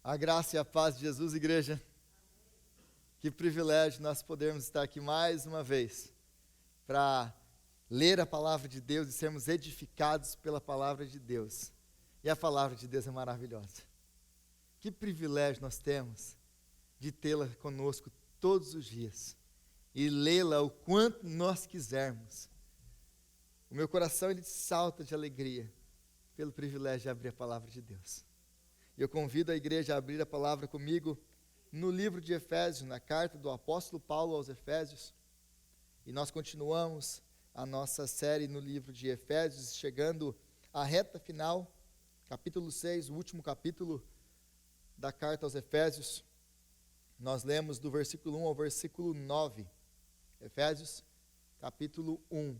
A graça e a paz de Jesus, igreja. Que privilégio nós podermos estar aqui mais uma vez para ler a palavra de Deus e sermos edificados pela palavra de Deus. E a palavra de Deus é maravilhosa. Que privilégio nós temos de tê-la conosco todos os dias e lê-la o quanto nós quisermos. O meu coração ele salta de alegria pelo privilégio de abrir a palavra de Deus. E eu convido a igreja a abrir a palavra comigo no livro de Efésios, na carta do apóstolo Paulo aos Efésios. E nós continuamos a nossa série no livro de Efésios, chegando à reta final, capítulo 6, o último capítulo da carta aos Efésios. Nós lemos do versículo 1 ao versículo 9. Efésios, capítulo 1,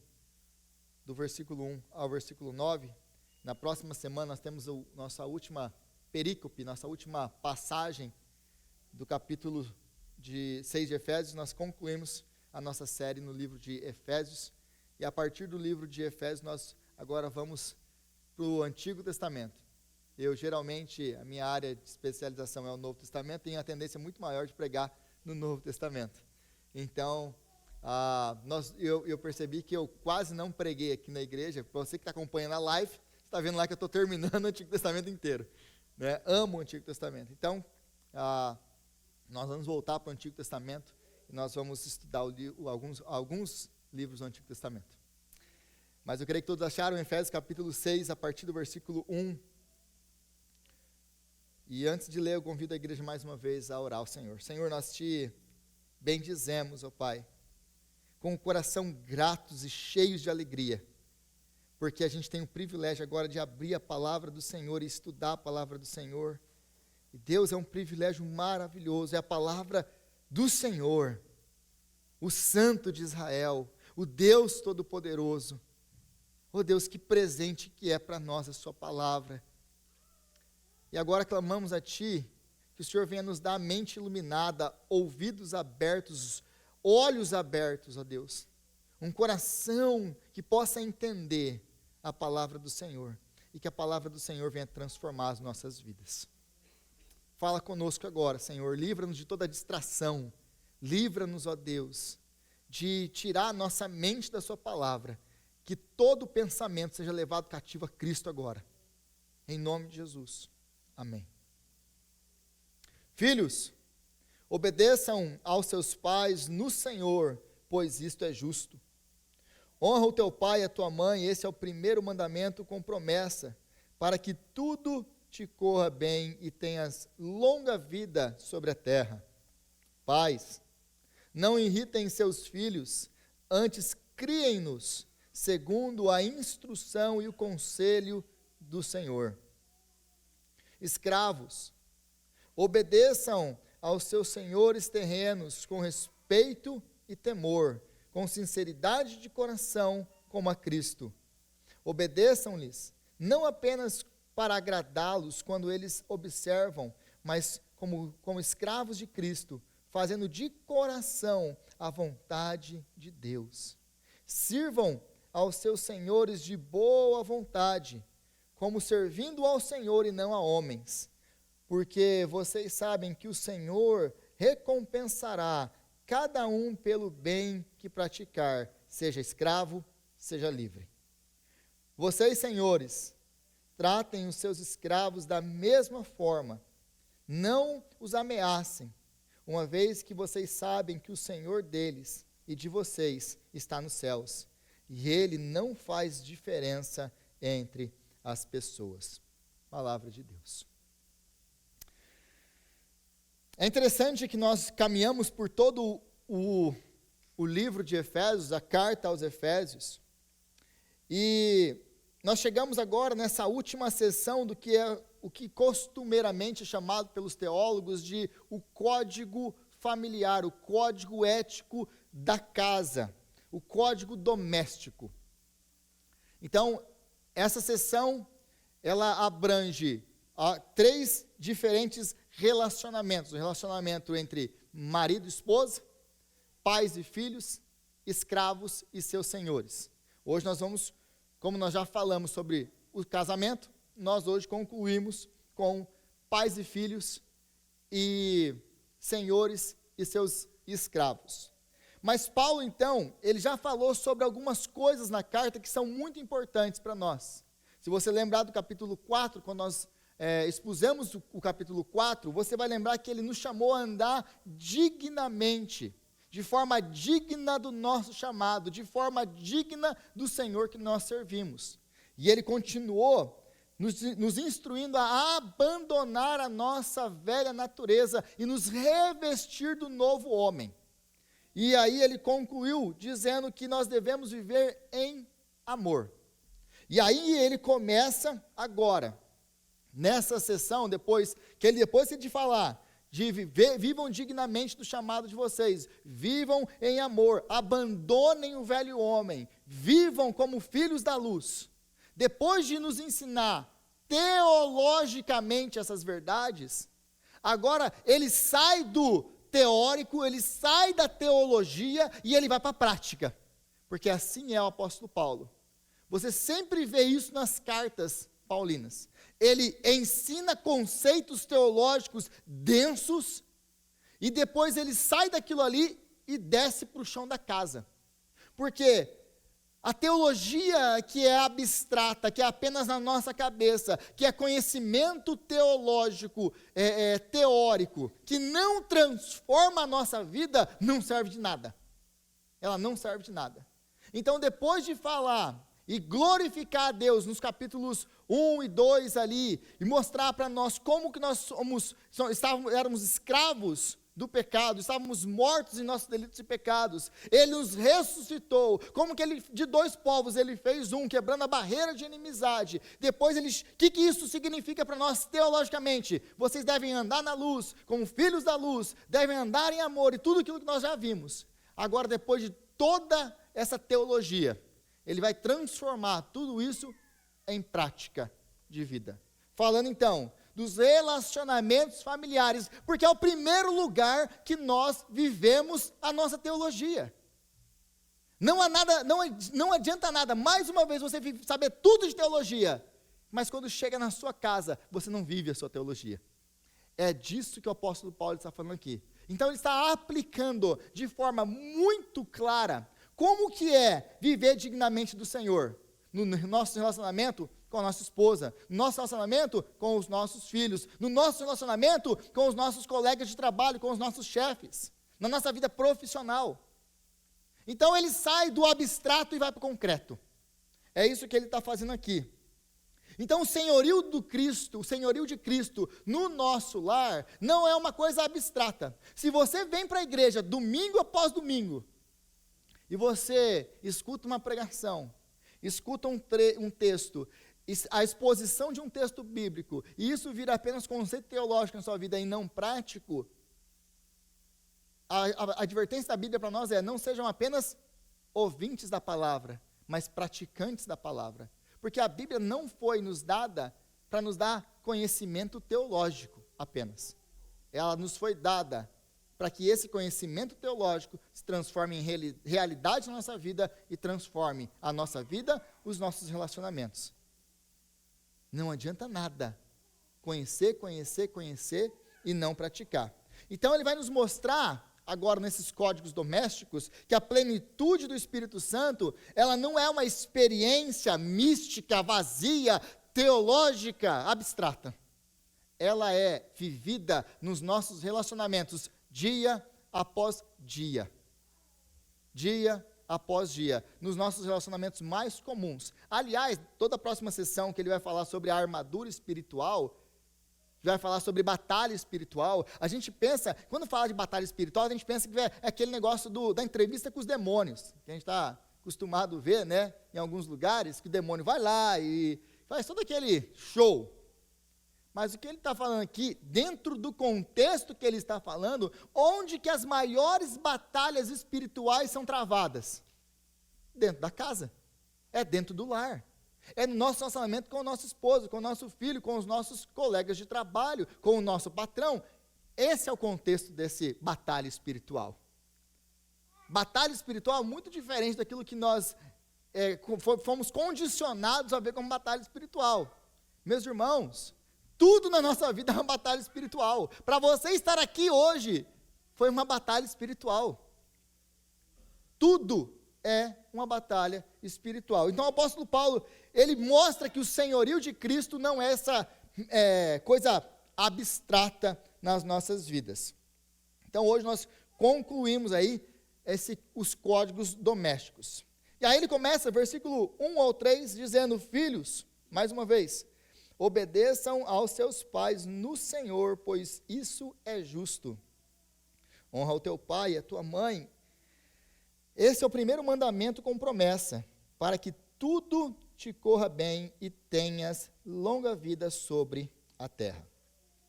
do versículo 1 ao versículo 9. Na próxima semana nós temos nossa última perícope, nossa última passagem do capítulo 6 de Efésios. Nós concluímos a nossa série no livro de Efésios, e a partir do livro de Efésios nós agora vamos para o Antigo Testamento. Eu geralmente, a minha área de especialização é o Novo Testamento, tenho a tendência muito maior de pregar no Novo Testamento. Então, eu percebi que eu quase não preguei aqui na igreja. Para você que está acompanhando a live, você está vendo lá que eu estou terminando o Antigo Testamento inteiro. Né? Amo o Antigo Testamento. Então, nós vamos voltar para o Antigo Testamento e nós vamos estudar alguns livros do Antigo Testamento. Mas eu creio que todos acharam Efésios capítulo 6, a partir do versículo 1. E antes de ler, eu convido a igreja mais uma vez a orar ao Senhor. Senhor, nós te bendizemos, ó Pai, com o coração gratos e cheios de alegria, porque a gente tem o privilégio agora de abrir a palavra do Senhor e estudar a palavra do Senhor. E Deus, é um privilégio maravilhoso, é a palavra do Senhor, o Santo de Israel, o Deus Todo-Poderoso. Oh Deus, que presente que é para nós a sua palavra. E agora clamamos a Ti, que o Senhor venha nos dar a mente iluminada, ouvidos abertos, olhos abertos, ó Deus. Um coração que possa entender a palavra do Senhor, e que a palavra do Senhor venha transformar as nossas vidas. Fala conosco agora, Senhor, livra-nos de toda distração, livra-nos, ó Deus, de tirar a nossa mente da sua palavra, que todo pensamento seja levado cativo a Cristo agora, em nome de Jesus, amém. Filhos, obedeçam aos seus pais no Senhor, pois isto é justo. Honra o teu pai e a tua mãe, esse é o primeiro mandamento com promessa, para que tudo te corra bem e tenhas longa vida sobre a terra. Pais, não irritem seus filhos, antes criem-nos, segundo a instrução e o conselho do Senhor. Escravos, obedeçam aos seus senhores terrenos com respeito e temor, com sinceridade de coração, como a Cristo. Obedeçam-lhes, não apenas para agradá-los quando eles observam, mas como escravos de Cristo, fazendo de coração a vontade de Deus. Sirvam aos seus senhores de boa vontade, como servindo ao Senhor e não a homens, porque vocês sabem que o Senhor recompensará cada um pelo bem que praticar, seja escravo, seja livre. Vocês, senhores, tratem os seus escravos da mesma forma, não os ameacem, uma vez que vocês sabem que o Senhor deles e de vocês está nos céus, e Ele não faz diferença entre as pessoas. Palavra de Deus. É interessante que nós caminhamos por todo o livro de Efésios, a carta aos Efésios, e nós chegamos agora nessa última sessão do que é o que costumeiramente é chamado pelos teólogos de o código familiar, o código ético da casa, o código doméstico. Então, essa sessão, ela abrange 3 diferentes relacionamentos: o relacionamento entre marido e esposa, pais e filhos, escravos e seus senhores. Hoje nós vamos, como nós já falamos sobre o casamento, nós hoje concluímos com pais e filhos e senhores e seus escravos. Mas Paulo, então, ele já falou sobre algumas coisas na carta que são muito importantes para nós. Se você lembrar do capítulo 4, quando nós expusemos o capítulo 4, você vai lembrar que ele nos chamou a andar dignamente, de forma digna do nosso chamado, de forma digna do Senhor que nós servimos. E ele continuou nos instruindo a abandonar a nossa velha natureza e nos revestir do novo homem. E aí ele concluiu dizendo que nós devemos viver em amor. E aí ele começa agora, nessa sessão, depois de falar, de vivam dignamente do chamado de vocês, vivam em amor, abandonem o velho homem, vivam como filhos da luz. Depois de nos ensinar teologicamente essas verdades, agora ele sai do teórico, ele sai da teologia e ele vai para a prática, porque assim é o apóstolo Paulo. Você sempre vê isso nas cartas paulinas. Ele ensina conceitos teológicos densos e depois ele sai daquilo ali e desce para o chão da casa. Porque a teologia que é abstrata, que é apenas na nossa cabeça, que é conhecimento teológico, teórico, que não transforma a nossa vida, não serve de nada. Ela não serve de nada. Então, depois de falar e glorificar a Deus nos capítulos 1 e 2 ali, e mostrar para nós como que nós éramos escravos do pecado, estávamos mortos em nossos delitos e pecados, ele nos ressuscitou, como que ele, de dois povos, ele fez um, quebrando a barreira de inimizade. Depois o que isso significa para nós teologicamente? Vocês devem andar na luz, como filhos da luz, devem andar em amor, e tudo aquilo que nós já vimos. Agora, depois de toda essa teologia, ele vai transformar tudo isso em prática de vida. Falando então dos relacionamentos familiares, porque é o primeiro lugar que nós vivemos a nossa teologia. Não adianta nada, mais uma vez, você saber tudo de teologia, mas quando chega na sua casa, você não vive a sua teologia. É disso que o apóstolo Paulo está falando aqui. Então ele está aplicando de forma muito clara como que é viver dignamente do Senhor, no nosso relacionamento com a nossa esposa, no nosso relacionamento com os nossos filhos, no nosso relacionamento com os nossos colegas de trabalho, com os nossos chefes, na nossa vida profissional. Então ele sai do abstrato e vai para o concreto. É isso que ele está fazendo aqui. Então o senhorio de Cristo no nosso lar não é uma coisa abstrata. Se você vem para a igreja domingo após domingo, e você escuta uma pregação, escuta um texto, a exposição de um texto bíblico, e isso vira apenas conceito teológico na sua vida e não prático, a advertência da Bíblia para nós é: não sejam apenas ouvintes da palavra, mas praticantes da palavra. Porque a Bíblia não foi nos dada para nos dar conhecimento teológico apenas. Ela nos foi dada para que esse conhecimento teológico se transforme em realidade na nossa vida e transforme a nossa vida, os nossos relacionamentos. Não adianta nada conhecer e não praticar. Então ele vai nos mostrar agora nesses códigos domésticos que a plenitude do Espírito Santo, ela não é uma experiência mística, vazia, teológica, abstrata. Ela é vivida nos nossos relacionamentos dia após dia. Dia após dia, nos nossos relacionamentos mais comuns. Aliás, toda a próxima sessão que ele vai falar sobre a armadura espiritual, vai falar sobre batalha espiritual, a gente pensa, quando fala de batalha espiritual, a gente pensa que é aquele negócio da entrevista com os demônios, que a gente está acostumado a ver, né, em alguns lugares, que o demônio vai lá e faz todo aquele show. Mas o que ele está falando aqui, dentro do contexto que ele está falando, onde que as maiores batalhas espirituais são travadas? Dentro da casa, é dentro do lar. É no nosso relacionamento com o nosso esposo, com o nosso filho, com os nossos colegas de trabalho, com o nosso patrão. Esse é o contexto desse batalha espiritual. Batalha espiritual é muito diferente daquilo que nós fomos condicionados a ver como batalha espiritual. Meus irmãos, Tudo na nossa vida é uma batalha espiritual. Para você estar aqui hoje, foi uma batalha espiritual. Tudo é uma batalha espiritual. Então o apóstolo Paulo, ele mostra que o senhorio de Cristo não é essa coisa abstrata nas nossas vidas. Então hoje nós concluímos aí os códigos domésticos. E aí ele começa, versículo 1 ao 3, dizendo: filhos, mais uma vez, obedeçam aos seus pais no Senhor, pois isso é justo. Honra o teu pai e a tua mãe. Esse é o primeiro mandamento com promessa, para que tudo te corra bem e tenhas longa vida sobre a terra.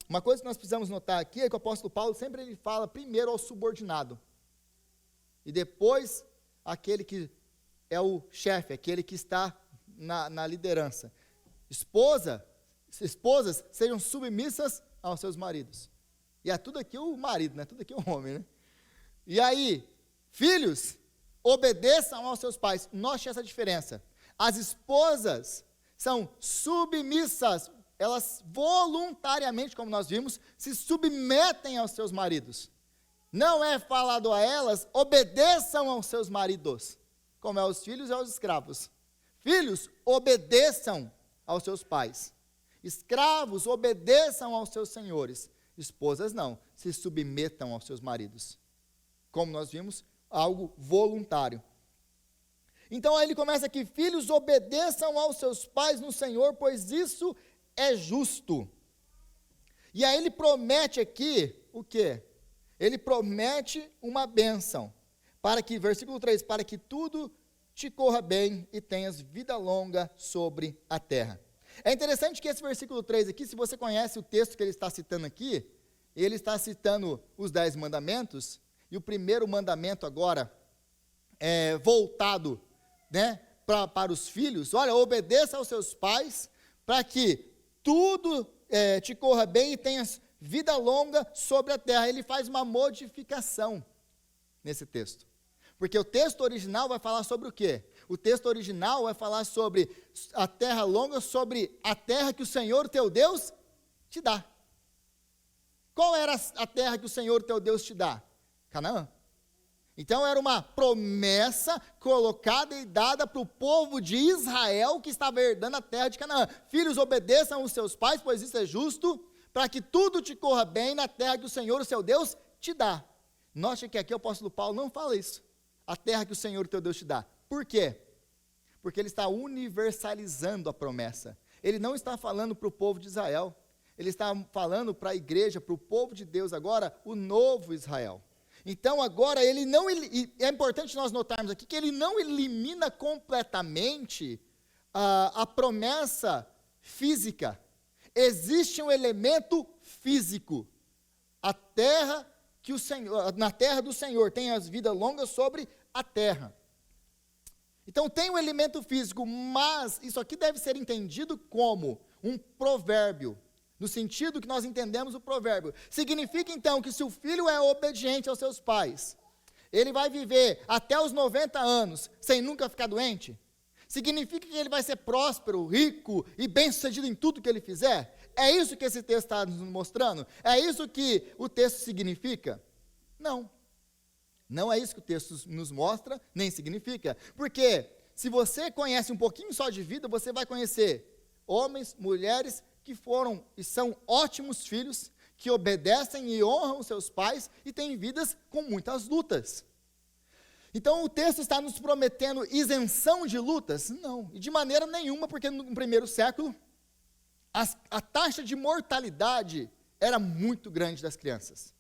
Uma coisa que nós precisamos notar aqui é que o apóstolo Paulo sempre ele fala primeiro ao subordinado, e depois aquele que é o chefe, aquele que está na liderança. Esposas sejam submissas aos seus maridos. E é tudo aqui o marido, né? Tudo aqui o homem, né? E aí, filhos, obedeçam aos seus pais. Note essa diferença. As esposas são submissas, elas voluntariamente, como nós vimos, se submetem aos seus maridos. Não é falado a elas, obedeçam aos seus maridos, como é aos filhos e aos escravos. Filhos, obedeçam aos seus pais. Escravos, obedeçam aos seus senhores. Esposas não, se submetam aos seus maridos. Como nós vimos, algo voluntário. Então aí ele começa aqui: filhos, obedeçam aos seus pais no Senhor, pois isso é justo. E aí ele promete aqui o quê? Ele promete uma bênção, para que, versículo 3, para que tudo te corra bem e tenhas vida longa sobre a terra. É interessante que esse versículo 3 aqui, se você conhece o texto que ele está citando aqui, ele está citando os 10 mandamentos, e o primeiro mandamento agora é voltado, né, para os filhos. Olha, obedeça aos seus pais, para que tudo te corra bem e tenhas vida longa sobre a terra. Ele faz uma modificação nesse texto. Porque o texto original vai falar sobre o quê? O texto original vai falar sobre a terra longa, sobre a terra que o Senhor teu Deus te dá. Qual era a terra que o Senhor teu Deus te dá? Canaã. Então era uma promessa colocada e dada para o povo de Israel que estava herdando a terra de Canaã. Filhos, obedeçam os seus pais, pois isso é justo, para que tudo te corra bem na terra que o Senhor, o seu Deus, te dá. Note que aqui o apóstolo Paulo não fala isso. A terra que o Senhor, o teu Deus, te dá. Por quê? Porque ele está universalizando a promessa. Ele não está falando para o povo de Israel. Ele está falando para a igreja, para o povo de Deus agora, o novo Israel. Então agora é importante nós notarmos aqui que ele não elimina completamente a promessa física. Existe um elemento físico. Na terra do Senhor tem as vidas longas sobre a terra. Então tem um elemento físico, mas isso aqui deve ser entendido como um provérbio, no sentido que nós entendemos o provérbio. Significa então que se o filho é obediente aos seus pais, ele vai viver até os 90 anos sem nunca ficar doente? Significa que ele vai ser próspero, rico e bem-sucedido em tudo que ele fizer? É isso que esse texto está nos mostrando? É isso que o texto significa? Não. Não é isso que o texto nos mostra, nem significa. Porque se você conhece um pouquinho só de vida, você vai conhecer homens, mulheres que foram e são ótimos filhos, que obedecem e honram seus pais e têm vidas com muitas lutas. Então o texto está nos prometendo isenção de lutas? Não, e de maneira nenhuma, porque no primeiro século a taxa de mortalidade era muito grande das crianças.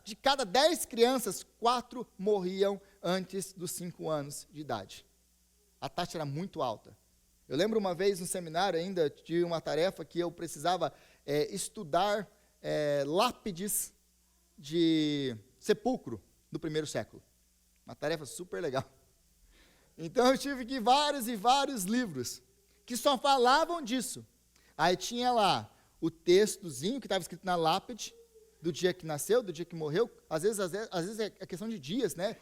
De cada 10 crianças, 4 morriam antes dos 5 anos de idade. A taxa era muito alta. Eu lembro uma vez no seminário ainda, de uma tarefa que eu precisava estudar lápides de sepulcro do primeiro século. Uma tarefa super legal. Então eu tive que ir vários e vários livros que só falavam disso. Aí tinha lá o textozinho que estava escrito na lápide, do dia que nasceu, do dia que morreu. Às vezes é questão de dias, né?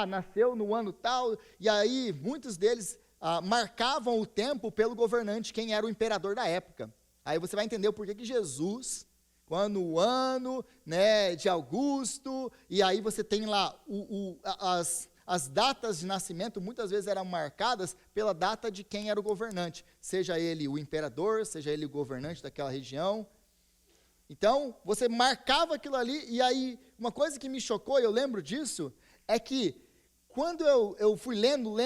Nasceu no ano tal, e aí muitos deles marcavam o tempo pelo governante, quem era o imperador da época. Aí você vai entender o porquê que Jesus, quando o ano, né, de Augusto, e aí você tem lá as datas de nascimento, muitas vezes eram marcadas pela data de quem era o governante, seja ele o imperador, seja ele o governante daquela região. Então, você marcava aquilo ali, e aí, uma coisa que me chocou, e eu lembro disso, é que, quando eu fui lendo,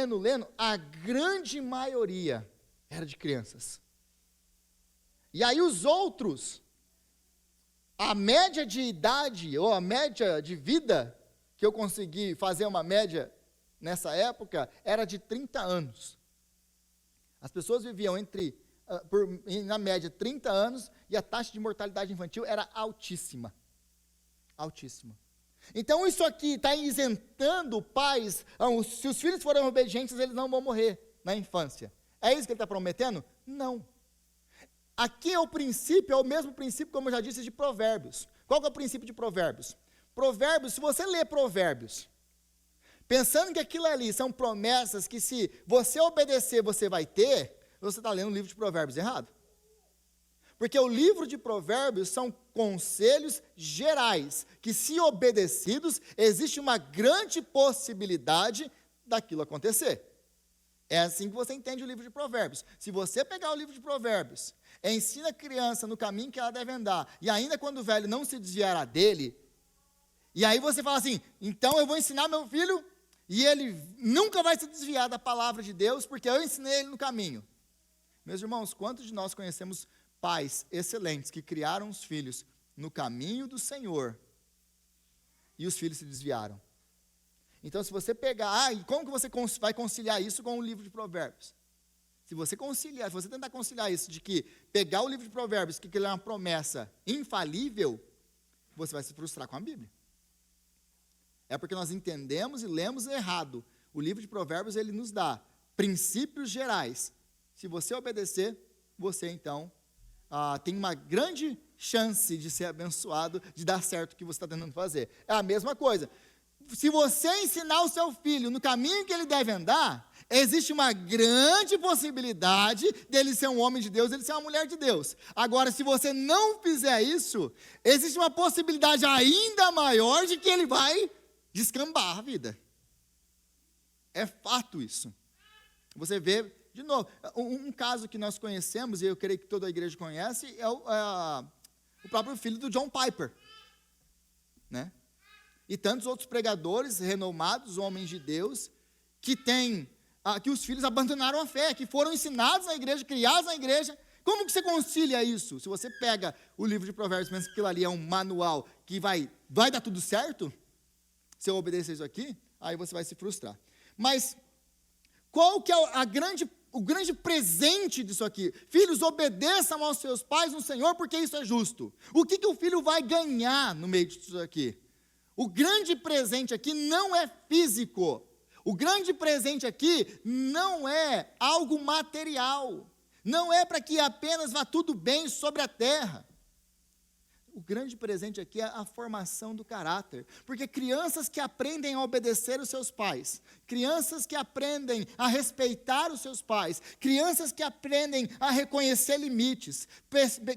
a grande maioria era de crianças. E aí os outros, a média de idade, ou a média de vida, que eu consegui fazer uma média nessa época, era de 30 anos. As pessoas viviam na média, 30 anos, e a taxa de mortalidade infantil era altíssima. Altíssima. Então, isso aqui está isentando pais. Se os filhos forem obedientes, eles não vão morrer na infância. É isso que ele está prometendo? Não. Aqui é o mesmo princípio, como eu já disse, de Provérbios. Qual que é o princípio de Provérbios? Provérbios, se você lê Provérbios, pensando que aquilo ali são promessas que, se você obedecer, você vai ter, você está lendo o livro de Provérbios errado. Porque o livro de Provérbios são conselhos gerais, que, se obedecidos, existe uma grande possibilidade daquilo acontecer. É assim que você entende o livro de Provérbios. Se você pegar o livro de Provérbios, ensina a criança no caminho que ela deve andar, e ainda quando o velho não se desviará dele, e aí você fala assim, então eu vou ensinar meu filho, e ele nunca vai se desviar da palavra de Deus, porque eu ensinei ele no caminho. Meus irmãos, quantos de nós conhecemos pais excelentes que criaram os filhos no caminho do Senhor e os filhos se desviaram? Então, se você pegar, e como que você vai conciliar isso com o livro de Provérbios? Se você tentar conciliar isso, de que pegar o livro de Provérbios, que ele é uma promessa infalível, você vai se frustrar com a Bíblia. É porque nós entendemos e lemos errado. O livro de Provérbios, ele nos dá princípios gerais. Se você obedecer, você então tem uma grande chance de ser abençoado, de dar certo o que você está tentando fazer. É a mesma coisa. Se você ensinar o seu filho no caminho que ele deve andar, existe uma grande possibilidade dele ser um homem de Deus, dele ser uma mulher de Deus. Agora, se você não fizer isso, existe uma possibilidade ainda maior de que ele vai descambar a vida. É fato isso. Você vê, de novo, um caso que nós conhecemos, e eu creio que toda a igreja conhece, é o próprio filho do John Piper, né? E tantos outros pregadores renomados, homens de Deus, que os filhos abandonaram a fé, que foram ensinados na igreja, criados na igreja. Como que você concilia isso? Se você pega o livro de Provérbios, pensa que aquilo ali é um manual que vai dar tudo certo, se eu obedecer isso aqui, aí você vai se frustrar. Mas qual que é o grande presente disso aqui? Filhos, obedeçam aos seus pais no Senhor, porque isso é justo. O que o filho vai ganhar no meio disso aqui? O grande presente aqui não é físico. O grande presente aqui não é algo material. Não é para que apenas vá tudo bem sobre a terra. O grande presente aqui é a formação do caráter. Porque crianças que aprendem a obedecer os seus pais, crianças que aprendem a respeitar os seus pais, crianças que aprendem a reconhecer limites,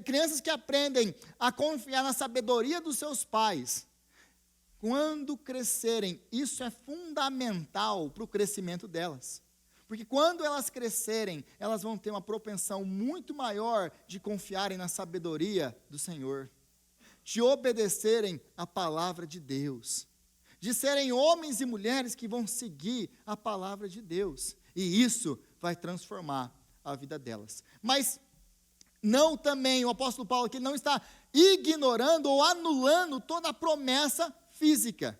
crianças que aprendem a confiar na sabedoria dos seus pais, quando crescerem, isso é fundamental para o crescimento delas. Porque quando elas crescerem, elas vão ter uma propensão muito maior de confiarem na sabedoria do Senhor, de obedecerem a palavra de Deus, de serem homens e mulheres que vão seguir a palavra de Deus. E isso vai transformar a vida delas. Mas não também, o apóstolo Paulo aqui não está ignorando ou anulando toda a promessa física.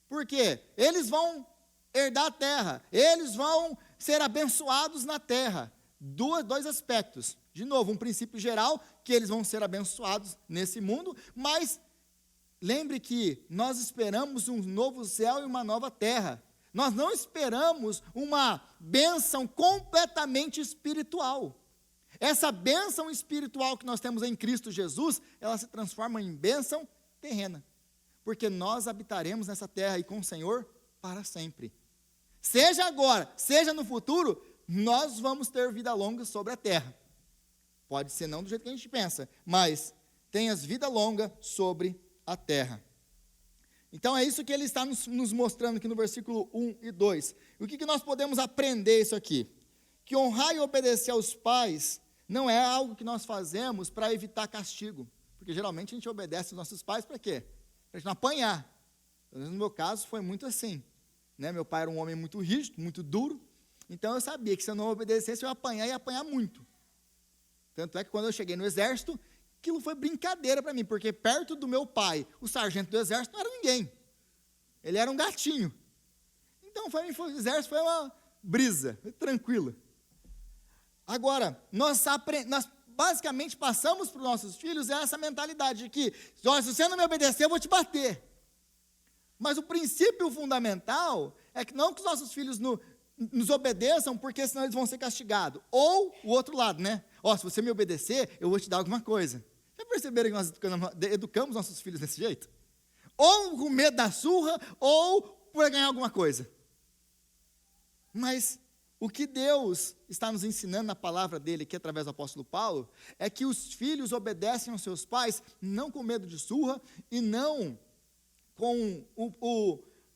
Por quê? Eles vão herdar a terra, eles vão ser abençoados na terra. Dois aspectos. De novo, um princípio geral, que eles vão ser abençoados nesse mundo, mas lembre que nós esperamos um novo céu e uma nova terra. Nós não esperamos uma bênção completamente espiritual. Essa bênção espiritual que nós temos em Cristo Jesus, ela se transforma em bênção terrena. Porque nós habitaremos nessa terra e com o Senhor para sempre. Seja agora, seja no futuro, nós vamos ter vida longa sobre a terra. Pode ser não do jeito que a gente pensa, mas tenhas vida longa sobre a terra. Então é isso que ele está nos mostrando aqui no versículo 1 e 2. E o que nós podemos aprender isso aqui? Que honrar e obedecer aos pais não é algo que nós fazemos para evitar castigo. Porque geralmente a gente obedece aos nossos pais para quê? Para a gente não apanhar. No meu caso foi muito assim. Né? Meu pai era um homem muito rígido, muito duro. Então eu sabia que se eu não obedecesse, eu ia apanhar e ia apanhar muito. Tanto é que quando eu cheguei no exército, aquilo foi brincadeira para mim, porque perto do meu pai, o sargento do exército não era ninguém. Ele era um gatinho. Então, o exército foi uma brisa, foi tranquila. Agora, nós basicamente passamos para os nossos filhos essa mentalidade de que, se você não me obedecer, eu vou te bater. Mas o princípio fundamental é que não que os nossos filhos nos obedeçam, porque senão eles vão ser castigados. Ou o outro lado, né? Se você me obedecer, eu vou te dar alguma coisa. Já perceberam que nós educamos nossos filhos desse jeito? Ou com medo da surra, ou por ganhar alguma coisa. Mas o que Deus está nos ensinando na palavra dele, aqui através do apóstolo Paulo, é que os filhos obedecem aos seus pais, não com medo de surra, e não com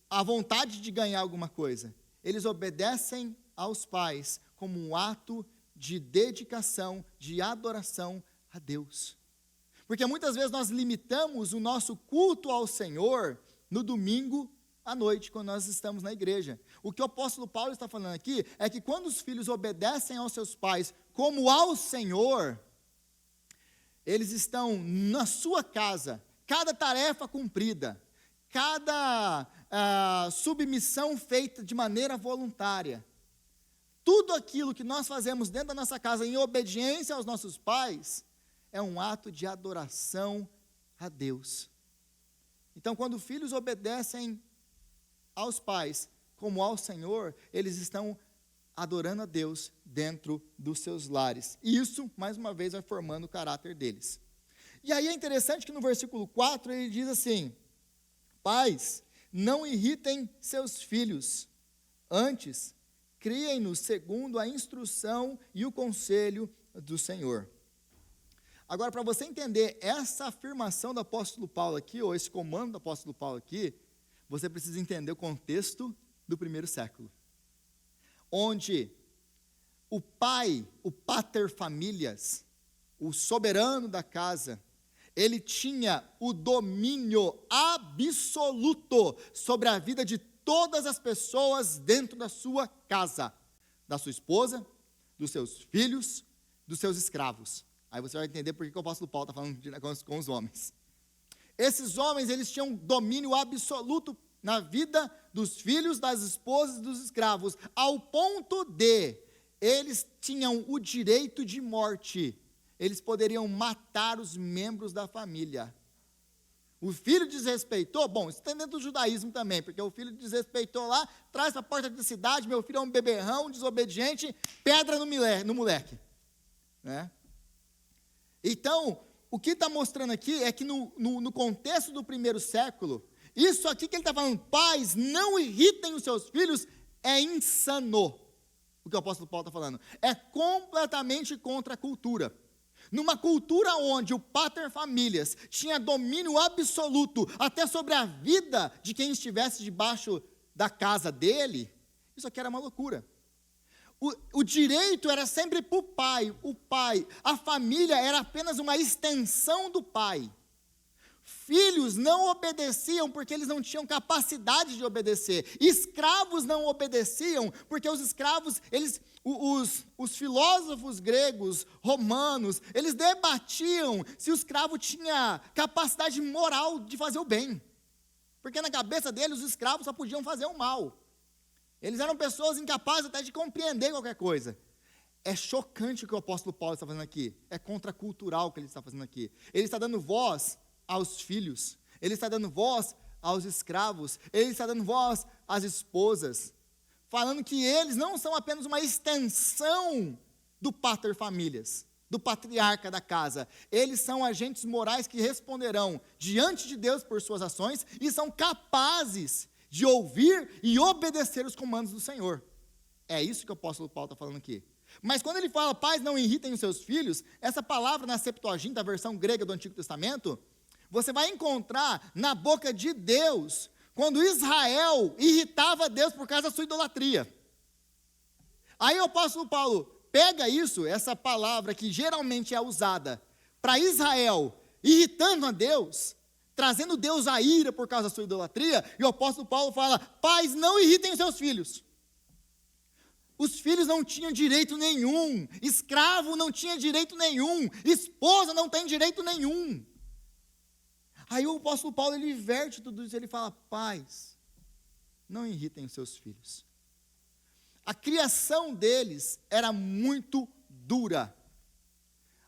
a vontade de ganhar alguma coisa. Eles obedecem aos pais como um ato de dedicação, de adoração a Deus. Porque muitas vezes nós limitamos o nosso culto ao Senhor no domingo à noite, quando nós estamos na igreja. O que o apóstolo Paulo está falando aqui é que quando os filhos obedecem aos seus pais como ao Senhor, eles estão na sua casa, cada tarefa cumprida, cada submissão feita de maneira voluntária. Tudo aquilo que nós fazemos dentro da nossa casa em obediência aos nossos pais é um ato de adoração a Deus. Então, quando filhos obedecem aos pais como ao Senhor, eles estão adorando a Deus dentro dos seus lares. E isso, mais uma vez, vai formando o caráter deles. E aí é interessante que no versículo 4 ele diz assim: pais, não irritem seus filhos, antes criem-nos segundo a instrução e o conselho do Senhor. Agora, para você entender essa afirmação do apóstolo Paulo aqui, ou esse comando do apóstolo Paulo aqui, você precisa entender o contexto do primeiro século, onde o pai, o pater familias, o soberano da casa, ele tinha o domínio absoluto sobre a vida de todas as pessoas dentro da sua casa, da sua esposa, dos seus filhos, dos seus escravos. Aí você vai entender por que o apóstolo Paulo está falando com os homens. Esses homens, eles tinham domínio absoluto na vida dos filhos, das esposas e dos escravos, ao ponto de eles tinham o direito de morte. Eles poderiam matar os membros da família. O filho desrespeitou, bom, isso tem dentro do judaísmo também, porque o filho desrespeitou lá, traz para a porta da cidade, meu filho é um beberrão, desobediente, pedra no moleque. Né? Então, o que está mostrando aqui é que no contexto do primeiro século, isso aqui que ele está falando, pais, não irritem os seus filhos, é insano. O que o apóstolo Paulo está falando. É completamente contra a cultura. Numa cultura onde o pater familias tinha domínio absoluto até sobre a vida de quem estivesse debaixo da casa dele, isso aqui era uma loucura. O direito era sempre para o pai. A família era apenas uma extensão do pai. Filhos não obedeciam porque eles não tinham capacidade de obedecer. Escravos não obedeciam porque os escravos, os filósofos gregos, romanos, eles debatiam se o escravo tinha capacidade moral de fazer o bem. Porque na cabeça deles, os escravos só podiam fazer o mal. Eles eram pessoas incapazes até de compreender qualquer coisa. É chocante o que o apóstolo Paulo está fazendo aqui. É contracultural o que ele está fazendo aqui. Ele está dando voz aos filhos. Ele está dando voz aos escravos. Ele está dando voz às esposas. Falando que eles não são apenas uma extensão do pater familias, do patriarca da casa. Eles são agentes morais que responderão diante de Deus por suas ações e são capazes de ouvir e obedecer os comandos do Senhor. É isso que o apóstolo Paulo está falando aqui. Mas quando ele fala, pais, não irritem os seus filhos, essa palavra na Septuaginta, a versão grega do Antigo Testamento, você vai encontrar na boca de Deus, quando Israel irritava Deus por causa da sua idolatria. Aí o apóstolo Paulo pega isso, essa palavra que geralmente é usada para Israel, irritando a Deus, trazendo Deus à ira por causa da sua idolatria, e o apóstolo Paulo fala, pais, não irritem os seus filhos. Os filhos não tinham direito nenhum, escravo não tinha direito nenhum, esposa não tem direito nenhum. Aí o apóstolo Paulo, ele inverte tudo isso, ele fala, pais, não irritem os seus filhos. A criação deles era muito dura.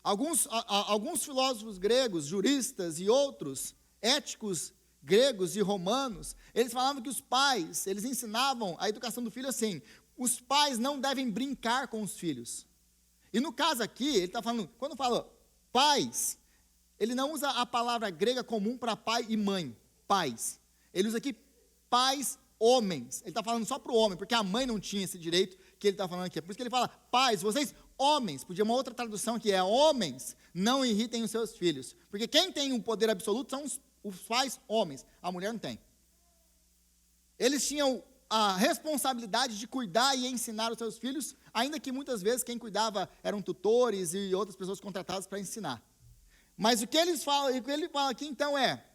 Alguns filósofos gregos, juristas e outros, éticos gregos e romanos, eles falavam que os pais, eles ensinavam a educação do filho assim, os pais não devem brincar com os filhos. E no caso aqui, ele está falando, quando fala pais, ele não usa a palavra grega comum para pai e mãe, pais. Ele usa aqui pais homens. Ele está falando só para o homem, porque a mãe não tinha esse direito que ele está falando aqui. Por isso que ele fala, pais, vocês homens, podia uma outra tradução que é homens, não irritem os seus filhos. Porque quem tem um poder absoluto são os pais homens, a mulher não tem. Eles tinham a responsabilidade de cuidar e ensinar os seus filhos, ainda que muitas vezes quem cuidava eram tutores e outras pessoas contratadas para ensinar. Mas o que ele fala aqui então é,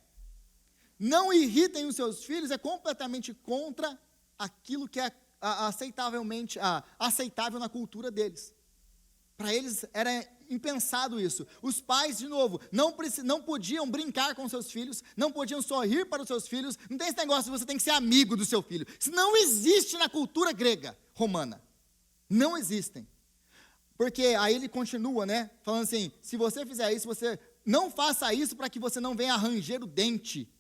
não irritem os seus filhos é completamente contra aquilo que é aceitável na cultura deles. Para eles era impensado isso. Os pais, de novo, não podiam brincar com seus filhos, não podiam sorrir para os seus filhos, não tem esse negócio de você tem que ser amigo do seu filho. Isso não existe na cultura grega, romana. Não existem. Porque aí ele continua, né, falando assim, se você fizer isso, você não faça isso para que você não venha ranger o dente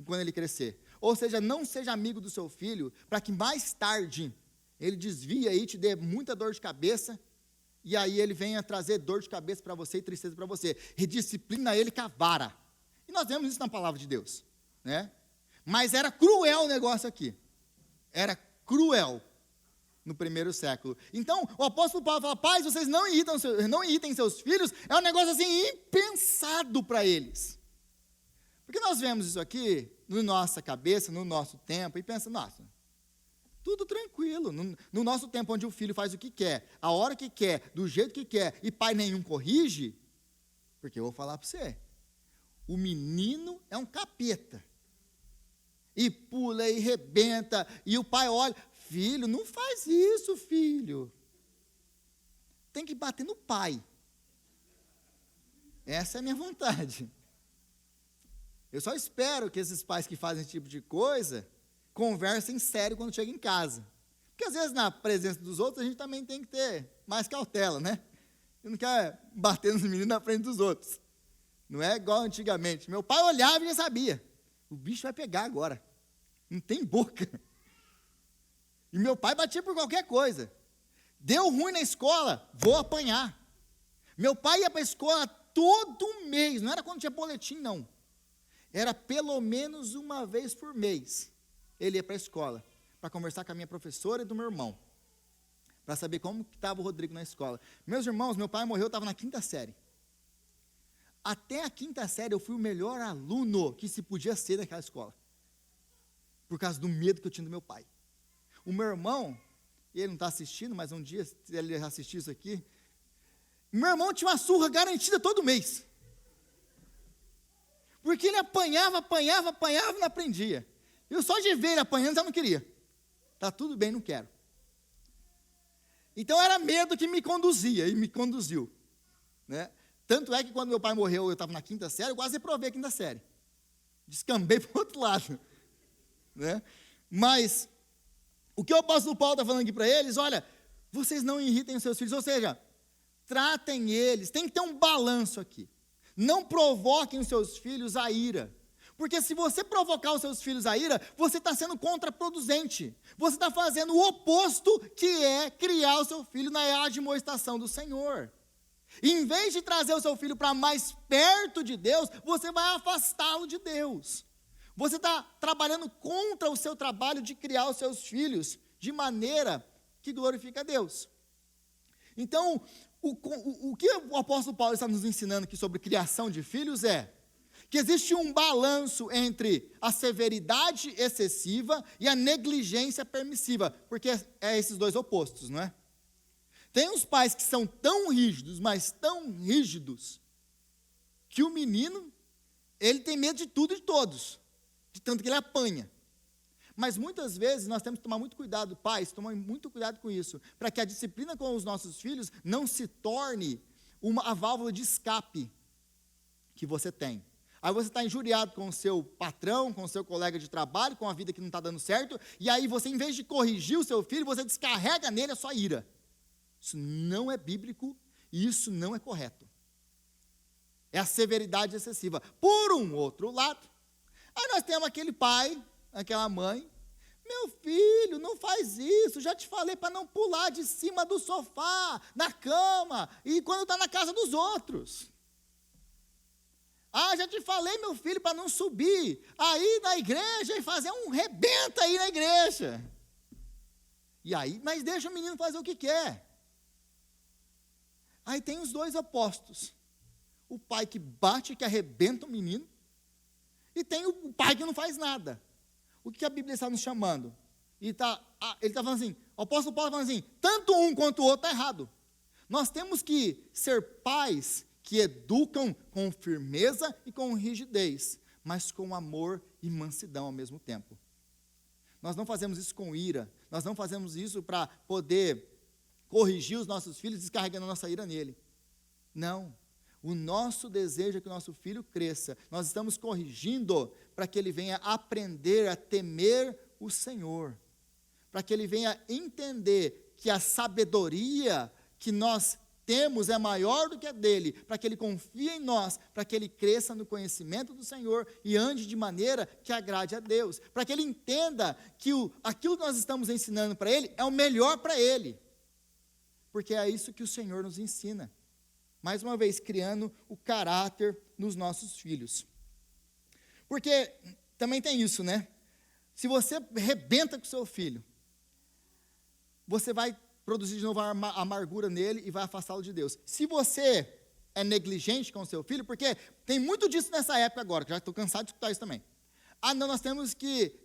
quando ele crescer. Ou seja, não seja amigo do seu filho, para que mais tarde ele desvie aí, te dê muita dor de cabeça, e aí ele venha trazer dor de cabeça para você e tristeza para você. Redisciplina ele com a vara. E nós vemos isso na palavra de Deus, né? Mas era cruel o negócio aqui. Era cruel no primeiro século. Então, o apóstolo Paulo fala, pais, vocês não irritem seus filhos, é um negócio assim impensado para eles. Porque nós vemos isso aqui na nossa cabeça, no nosso tempo, e pensa, nossa, tudo tranquilo, no nosso tempo onde o filho faz o que quer, a hora que quer, do jeito que quer, e pai nenhum corrige, porque eu vou falar para você, o menino é um capeta, e pula, e rebenta, e o pai olha, filho, não faz isso, filho, tem que bater no pai, essa é a minha vontade. Eu só espero que esses pais que fazem esse tipo de coisa conversem sério quando chegam em casa. Porque às vezes na presença dos outros a gente também tem que ter mais cautela, né? Você não quer bater nos meninos na frente dos outros. Não é igual antigamente. Meu pai olhava e já sabia. O bicho vai pegar agora. Não tem boca. E meu pai batia por qualquer coisa. Deu ruim na escola, vou apanhar. Meu pai ia para a escola todo mês. Não era quando tinha boletim, não. Era pelo menos uma vez por mês. Ele ia para a escola, para conversar com a minha professora e do meu irmão, para saber como estava o Rodrigo na escola. Meus irmãos, meu pai morreu, eu estava na 5ª série. Até a 5ª série eu fui o melhor aluno que se podia ser naquela escola, por causa do medo que eu tinha do meu pai. O meu irmão, ele não está assistindo, mas um dia, se ele assistir isso aqui, meu irmão tinha uma surra garantida todo mês. Porque ele apanhava, não aprendia. Eu só de ver ele apanhando, já não queria. Está tudo bem, não quero. Então era medo que me conduzia, e me conduziu. Né? Tanto é que quando meu pai morreu, eu estava na 5ª série, eu quase reprovei a 5ª série. Descambei para o outro lado. Né? Mas, o que o apóstolo Paulo está falando aqui para eles, olha, vocês não irritem os seus filhos, ou seja, tratem eles, tem que ter um balanço aqui. Não provoquem os seus filhos a ira. Porque se você provocar os seus filhos a ira, você está sendo contraproducente. Você está fazendo o oposto, que é criar o seu filho na admoestação do Senhor. E em vez de trazer o seu filho para mais perto de Deus, você vai afastá-lo de Deus. Você está trabalhando contra o seu trabalho de criar os seus filhos de maneira que glorifica a Deus. Então, o que o apóstolo Paulo está nos ensinando aqui sobre criação de filhos é que existe um balanço entre a severidade excessiva e a negligência permissiva, porque é esses dois opostos, não é? Tem uns pais que são tão rígidos, mas tão rígidos, que o menino, ele tem medo de tudo e de todos, de tanto que ele apanha. Mas muitas vezes nós temos que tomar muito cuidado, pais, tomar muito cuidado com isso, para que a disciplina com os nossos filhos não se torne a válvula de escape que você tem. Aí você está injuriado com o seu patrão, com o seu colega de trabalho, com a vida que não está dando certo, e aí você, em vez de corrigir o seu filho, você descarrega nele a sua ira. Isso não é bíblico e isso não é correto. É a severidade excessiva. Por um outro lado, aí nós temos aquele pai, aquela mãe, meu filho, não faz isso, já te falei para não pular de cima do sofá, na cama, e quando está na casa dos outros. Ah, já te falei, meu filho, para não subir aí na igreja e fazer um rebenta aí na igreja. E aí, mas deixa o menino fazer o que quer. Aí tem os dois opostos. O pai que bate, que arrebenta o menino, e tem o pai que não faz nada. O que a Bíblia está nos chamando? Ele está falando assim, o apóstolo Paulo está falando assim, tanto um quanto o outro está errado. Nós temos que ser pais que educam com firmeza e com rigidez, mas com amor e mansidão ao mesmo tempo. Nós não fazemos isso com ira, nós não fazemos isso para poder corrigir os nossos filhos descarregando a nossa ira nele. Não. O nosso desejo é que o nosso filho cresça. Nós estamos corrigindo para que ele venha aprender a temer o Senhor, para que ele venha entender que a sabedoria que nós temos é maior do que a dele, para que ele confie em nós, para que ele cresça no conhecimento do Senhor e ande de maneira que agrade a Deus, para que ele entenda que aquilo que nós estamos ensinando para ele é o melhor para ele, porque é isso que o Senhor nos ensina. Mais uma vez, criando o caráter nos nossos filhos. Porque também tem isso, né? Se você rebenta com seu filho, você vai produzir de novo a amargura nele e vai afastá-lo de Deus. Se você é negligente com o seu filho, porque tem muito disso nessa época agora, que já estou cansado de escutar isso também. Ah, não, nós temos que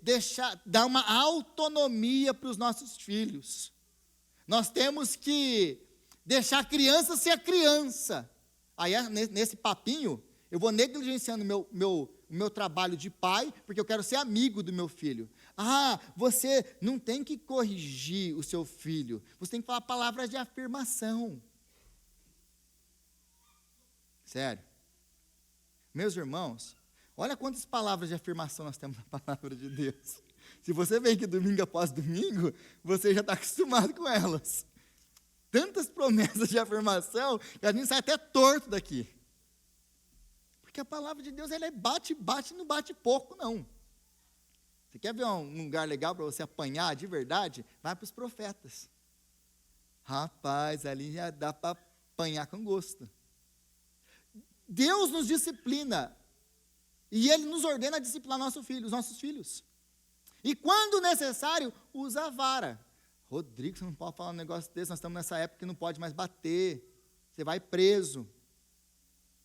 dar uma autonomia para os nossos filhos. Nós temos que deixar a criança ser a criança. Aí, nesse papinho, eu vou negligenciando o meu trabalho de pai, porque eu quero ser amigo do meu filho. Ah, você não tem que corrigir o seu filho, você tem que falar palavras de afirmação. Sério. Meus irmãos, olha quantas palavras de afirmação nós temos na palavra de Deus. Se você vem aqui domingo após domingo, você já está acostumado com elas. Tantas promessas de afirmação, que a gente sai até torto daqui. Porque a palavra de Deus, ela é bate, não bate pouco, não. Você quer ver um lugar legal para você apanhar de verdade? Vai para os profetas. Rapaz, ali já dá para apanhar com gosto. Deus nos disciplina. E Ele nos ordena a disciplinar os nossos filhos. E quando necessário, usa a vara. Rodrigo, você não pode falar um negócio desse, nós estamos nessa época que não pode mais bater. Você vai preso.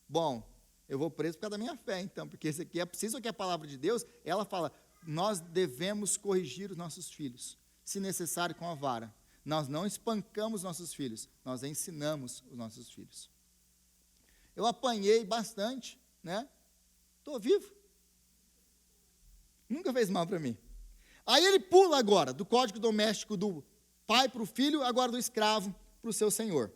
Bom, eu vou preso por causa da minha fé, então, porque isso aqui é preciso que a palavra de Deus, ela fala, nós devemos corrigir os nossos filhos, se necessário com a vara. Nós não espancamos nossos filhos, nós ensinamos os nossos filhos. Eu apanhei bastante, né? Estou vivo. Nunca fez mal para mim. Aí ele pula agora, do código doméstico do pai para o filho, agora do escravo para o seu senhor.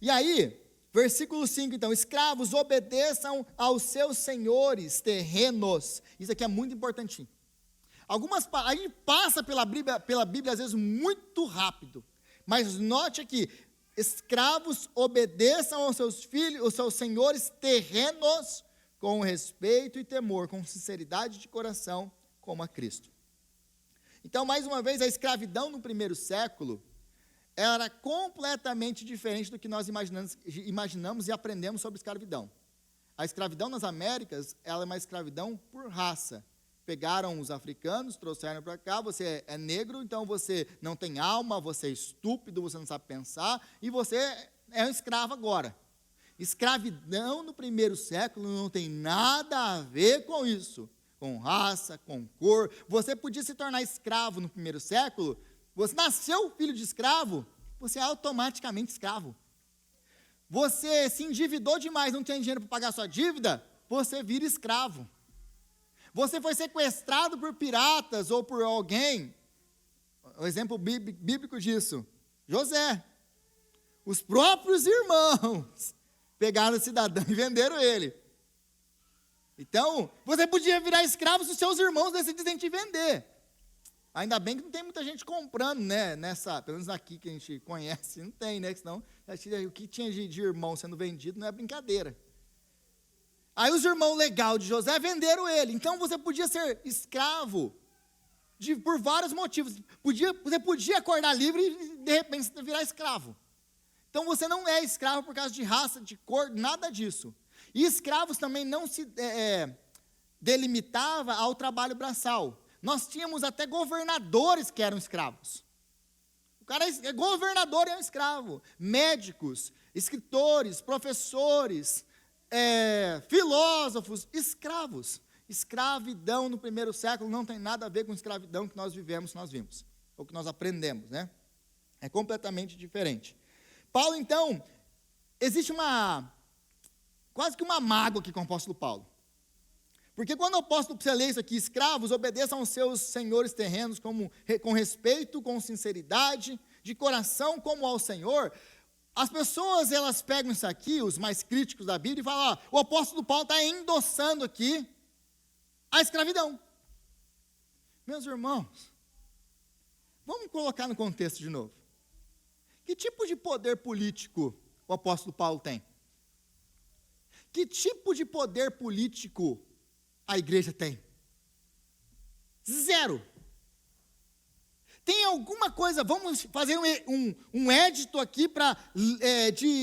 E aí, versículo 5, então, escravos obedeçam aos seus senhores terrenos. Isso aqui é muito importantinho. A gente passa pela Bíblia às vezes muito rápido, mas note aqui, escravos obedeçam aos seus filhos, aos seus senhores terrenos, com respeito e temor, com sinceridade de coração, como a Cristo. Então, mais uma vez, a escravidão no primeiro século era completamente diferente do que nós imaginamos e aprendemos sobre escravidão. A escravidão nas Américas, ela é uma escravidão por raça. pegaram os africanos, trouxeram para cá, você é negro, então você não tem alma, você é estúpido, você não sabe pensar, e você é um escravo agora. Escravidão no primeiro século não tem nada a ver com isso, com raça, com cor. Você podia se tornar escravo no primeiro século, você nasceu filho de escravo, você é automaticamente escravo. Você se endividou demais, não tem dinheiro para pagar sua dívida, você vira escravo. Você foi sequestrado por piratas ou por alguém. O exemplo bíblico disso, José. Os próprios irmãos pegaram o cidadão e venderam ele. Então, você podia virar escravo se os seus irmãos decidissem te vender. Ainda bem que não tem muita gente comprando, né? Pelo menos aqui que a gente conhece, não tem, né? Senão, o que tinha de irmão sendo vendido não é brincadeira. Aí os irmãos legais de José venderam ele. Então você podia ser escravo por vários motivos. Você podia acordar livre e de repente virar escravo. Então você não é escravo por causa de raça, de cor, nada disso. E escravos também não se delimitava ao trabalho braçal. Nós tínhamos até governadores que eram escravos. O cara é governador e é um escravo. Médicos, escritores, professores, filósofos, escravos. Escravidão no primeiro século não tem nada a ver com escravidão que nós vivemos, que nós vimos, ou que nós aprendemos, né? É completamente diferente. Paulo, então, existe quase que uma mágoa aqui com o apóstolo Paulo. Porque quando o apóstolo, você lê isso aqui, escravos, obedeçam aos seus senhores terrenos com respeito, com sinceridade, de coração como ao Senhor. As pessoas, elas pegam isso aqui, os mais críticos da Bíblia, e falam, o apóstolo Paulo está endossando aqui a escravidão. Meus irmãos, vamos colocar no contexto de novo. Que tipo de poder político o apóstolo Paulo tem? Que tipo de poder político a igreja tem? Zero. Tem alguma coisa, vamos fazer um édito aqui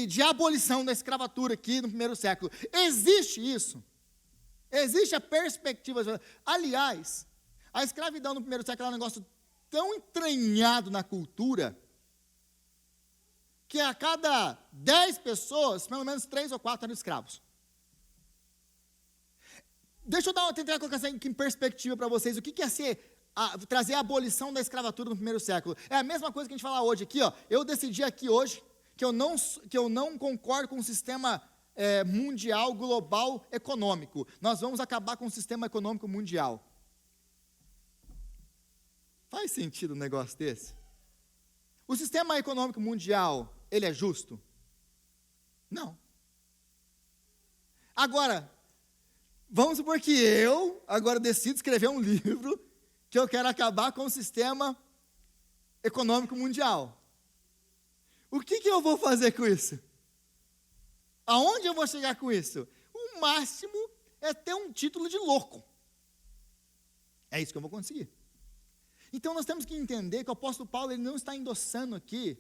de abolição da escravatura aqui no primeiro século. Existe isso? Existe a perspectiva. Aliás, a escravidão no primeiro século é um negócio tão entranhado na cultura, que a cada 10 pessoas, pelo menos 3 ou 4 eram escravos. Deixa eu tentar colocar isso aqui em perspectiva para vocês. O que é trazer a abolição da escravatura no primeiro século? É a mesma coisa que a gente fala hoje aqui. Eu decidi aqui hoje que eu não concordo com o sistema mundial, global, econômico. Nós vamos acabar com o sistema econômico mundial. Faz sentido um negócio desse? O sistema econômico mundial, ele é justo? Não. Agora, vamos supor que eu agora decido escrever um livro que eu quero acabar com o sistema econômico mundial. O que eu vou fazer com isso? Aonde eu vou chegar com isso? O máximo é ter um título de louco. É isso que eu vou conseguir. Então nós temos que entender que o apóstolo Paulo ele não está endossando aqui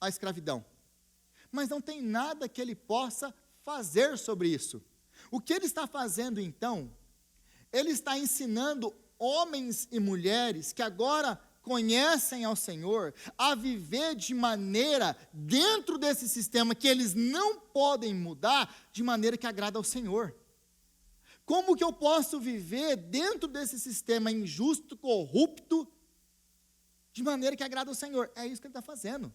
a escravidão. Mas não tem nada que ele possa fazer sobre isso. O que ele está fazendo então? Ele está ensinando homens e mulheres que agora conhecem ao Senhor a viver de maneira, dentro desse sistema que eles não podem mudar, de maneira que agrada ao Senhor. Como que eu posso viver dentro desse sistema injusto, corrupto, de maneira que agrada ao Senhor? É isso que ele está fazendo.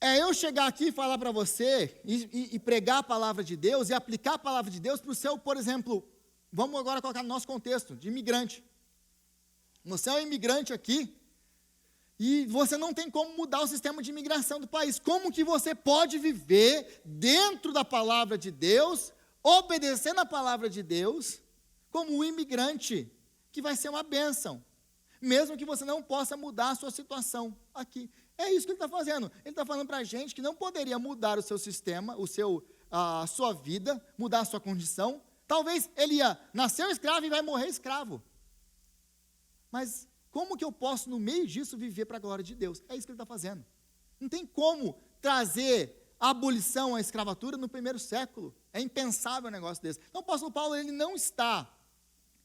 É eu chegar aqui e falar para você, e pregar a palavra de Deus, e aplicar a palavra de Deus para o seu, por exemplo, vamos agora colocar no nosso contexto, de imigrante. Você é um imigrante aqui, e você não tem como mudar o sistema de imigração do país. Como que você pode viver dentro da palavra de Deus, obedecendo a palavra de Deus, como um imigrante, que vai ser uma bênção, mesmo que você não possa mudar a sua situação aqui. É isso que ele está fazendo. Ele está falando para a gente que não poderia mudar o seu sistema, a sua vida, mudar a sua condição. Talvez ele ia nascer escravo e vai morrer escravo. Mas como que eu posso, no meio disso, viver para a glória de Deus? É isso que ele está fazendo. Não tem como trazer a abolição à escravatura no primeiro século. É impensável um negócio desse. Então o apóstolo Paulo, ele não está,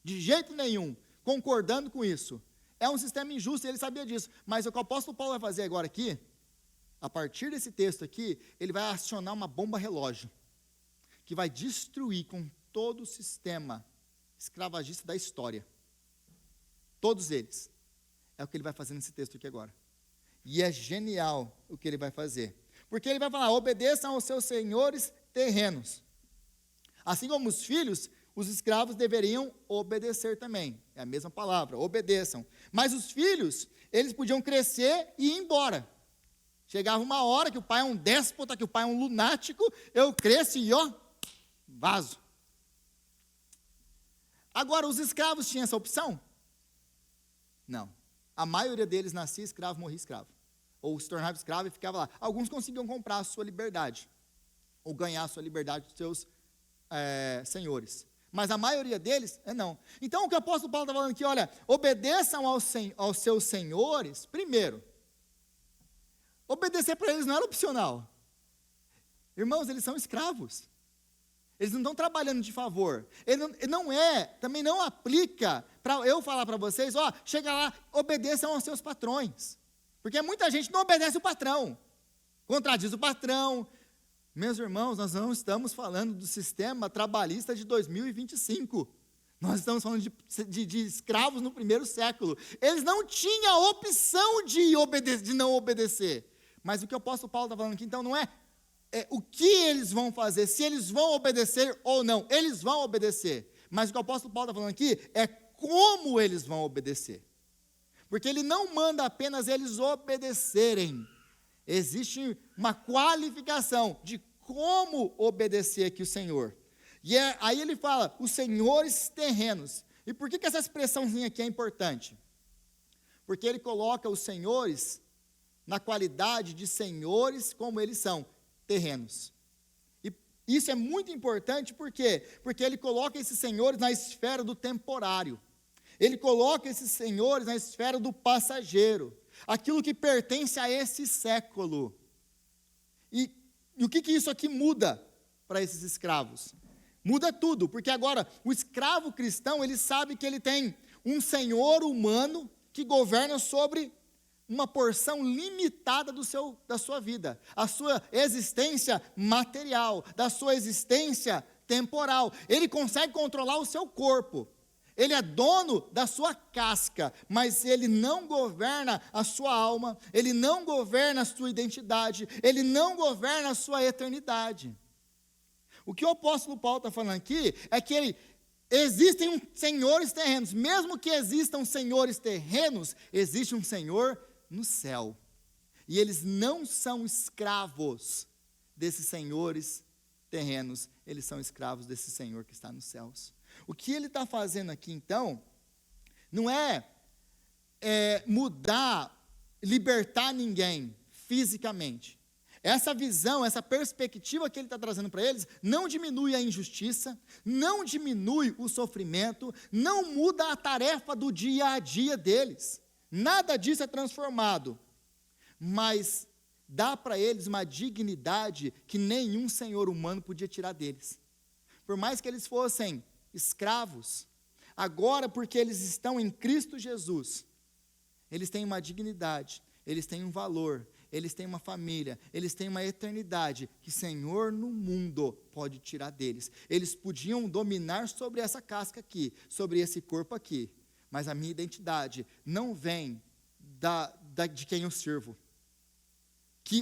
de jeito nenhum, concordando com isso. É um sistema injusto, e ele sabia disso. Mas o que o apóstolo Paulo vai fazer agora aqui, a partir desse texto aqui, ele vai acionar uma bomba relógio, que vai destruir com todo o sistema escravagista da história. Todos eles. É o que ele vai fazer nesse texto aqui agora. E é genial o que ele vai fazer. Porque ele vai falar, obedeçam aos seus senhores terrenos. Assim como os filhos, os escravos deveriam obedecer também. É a mesma palavra, obedeçam. Mas os filhos, eles podiam crescer e ir embora. Chegava uma hora que o pai é um déspota, que o pai é um lunático, eu cresço e vazo. Agora, os escravos tinham essa opção? Não. A maioria deles nascia escravo, morria escravo. Ou se tornava escravo e ficava lá. Alguns conseguiam comprar a sua liberdade, ou ganhar a sua liberdade dos seus senhores. Mas a maioria deles, não. Então, o que o apóstolo Paulo está falando aqui, olha, obedeçam aos seus senhores, primeiro. Obedecer para eles não era opcional. Irmãos, eles são escravos. Eles não estão trabalhando de favor. Também não aplica para eu falar para vocês, chega lá, obedeçam aos seus patrões. Porque muita gente não obedece o patrão. Contradiz o patrão. Meus irmãos, nós não estamos falando do sistema trabalhista de 2025. Nós estamos falando de escravos no primeiro século. Eles não tinham opção de não obedecer. Mas o que o apóstolo Paulo está falando aqui, então, não é o que eles vão fazer, se eles vão obedecer ou não. Eles vão obedecer. Mas o que o apóstolo Paulo está falando aqui é como eles vão obedecer. Porque ele não manda apenas eles obedecerem. Existe uma qualificação de como obedecer aqui o Senhor. E aí ele fala, os senhores terrenos. E por que essa expressãozinha aqui é importante? Porque ele coloca os senhores na qualidade de senhores como eles são, terrenos. E isso é muito importante, por quê? Porque ele coloca esses senhores na esfera do temporário. Ele coloca esses senhores na esfera do passageiro. Aquilo que pertence a esse século. E o que isso aqui muda para esses escravos? Muda tudo, porque agora o escravo cristão, ele sabe que ele tem um senhor humano que governa sobre uma porção limitada da sua vida, a sua existência material, da sua existência temporal. Ele consegue controlar o seu corpo. Ele é dono da sua casca, mas ele não governa a sua alma, ele não governa a sua identidade, ele não governa a sua eternidade. O que o apóstolo Paulo está falando aqui é que existem senhores terrenos, mesmo que existam senhores terrenos, existe um senhor no céu. E eles não são escravos desses senhores terrenos, eles são escravos desse Senhor que está nos céus. O que ele está fazendo aqui, então, não é mudar, libertar ninguém fisicamente. Essa visão, essa perspectiva que ele está trazendo para eles, não diminui a injustiça, não diminui o sofrimento, não muda a tarefa do dia a dia deles. Nada disso é transformado, mas dá para eles uma dignidade que nenhum senhor humano podia tirar deles. Por mais que eles fossem escravos, agora porque eles estão em Cristo Jesus, eles têm uma dignidade, eles têm um valor, eles têm uma família, eles têm uma eternidade que Senhor no mundo pode tirar deles. Eles podiam dominar sobre essa casca aqui, sobre esse corpo aqui, mas a minha identidade não vem de quem eu sirvo.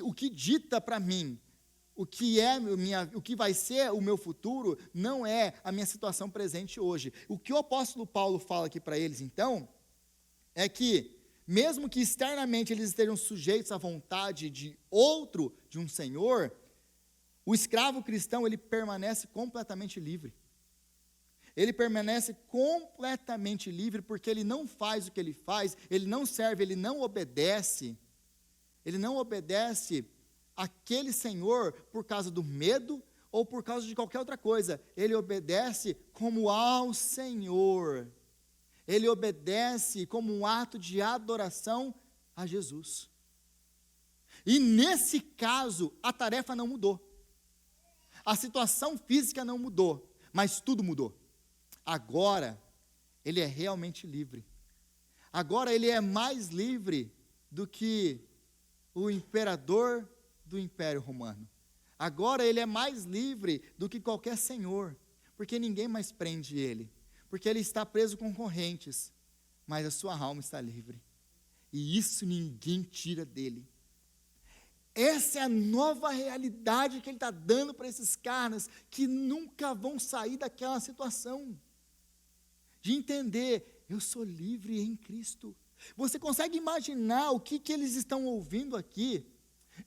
O que dita para mim, o que vai ser o meu futuro, não é a minha situação presente hoje. O que o apóstolo Paulo fala aqui para eles, então, é que, mesmo que externamente eles estejam sujeitos à vontade de um senhor, o escravo cristão, ele permanece completamente livre. Ele permanece completamente livre porque ele não faz o que ele faz, ele não serve, ele não obedece aquele senhor por causa do medo ou por causa de qualquer outra coisa. Ele obedece como ao Senhor. Ele obedece como um ato de adoração a Jesus. E nesse caso, a tarefa não mudou. A situação física não mudou, mas tudo mudou. Agora, ele é realmente livre. Agora ele é mais livre do que o imperador do Império Romano. Agora ele é mais livre do que qualquer senhor, porque ninguém mais prende ele, porque ele está preso com correntes, mas a sua alma está livre. E isso ninguém tira dele. Essa é a nova realidade que ele está dando para esses caras que nunca vão sair daquela situação. De entender, eu sou livre em Cristo. Você consegue imaginar o que eles estão ouvindo aqui?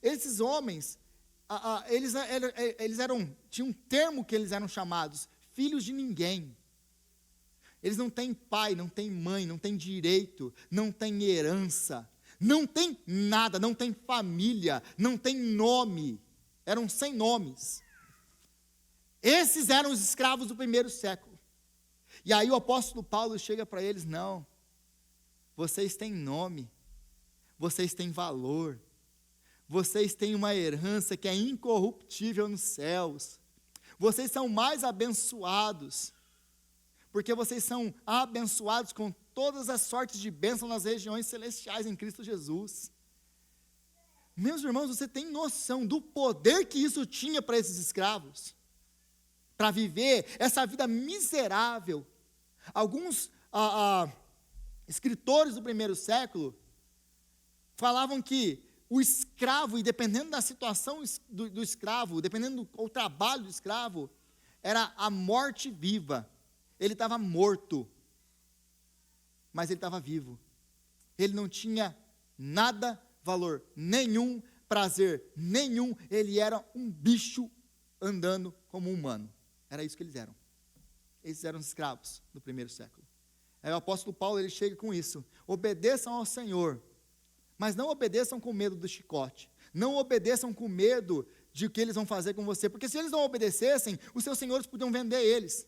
Esses homens, tinha um termo que eles eram chamados, filhos de ninguém. Eles não têm pai, não têm mãe, não têm direito, não têm herança, não têm nada, não têm família, não têm nome, eram sem nomes. Esses eram os escravos do primeiro século. E aí o apóstolo Paulo chega para eles, não, vocês têm nome, vocês têm valor, vocês têm uma herança que é incorruptível nos céus, vocês são mais abençoados, porque vocês são abençoados com todas as sortes de bênção nas regiões celestiais em Cristo Jesus. Meus irmãos, você tem noção do poder que isso tinha para esses escravos? Para viver essa vida miserável. Alguns escritores do primeiro século falavam que o escravo, e dependendo da situação do escravo, dependendo do trabalho do escravo, era a morte viva. Ele estava morto, mas ele estava vivo. Ele não tinha nada, valor nenhum, prazer nenhum. Ele era um bicho andando como um humano. Era isso que eles eram. Esses eram os escravos do primeiro século. Aí o apóstolo Paulo, ele chega com isso. Obedeçam ao Senhor, mas não obedeçam com medo do chicote. Não obedeçam com medo de o que eles vão fazer com você. Porque se eles não obedecessem, os seus senhores podiam vender eles.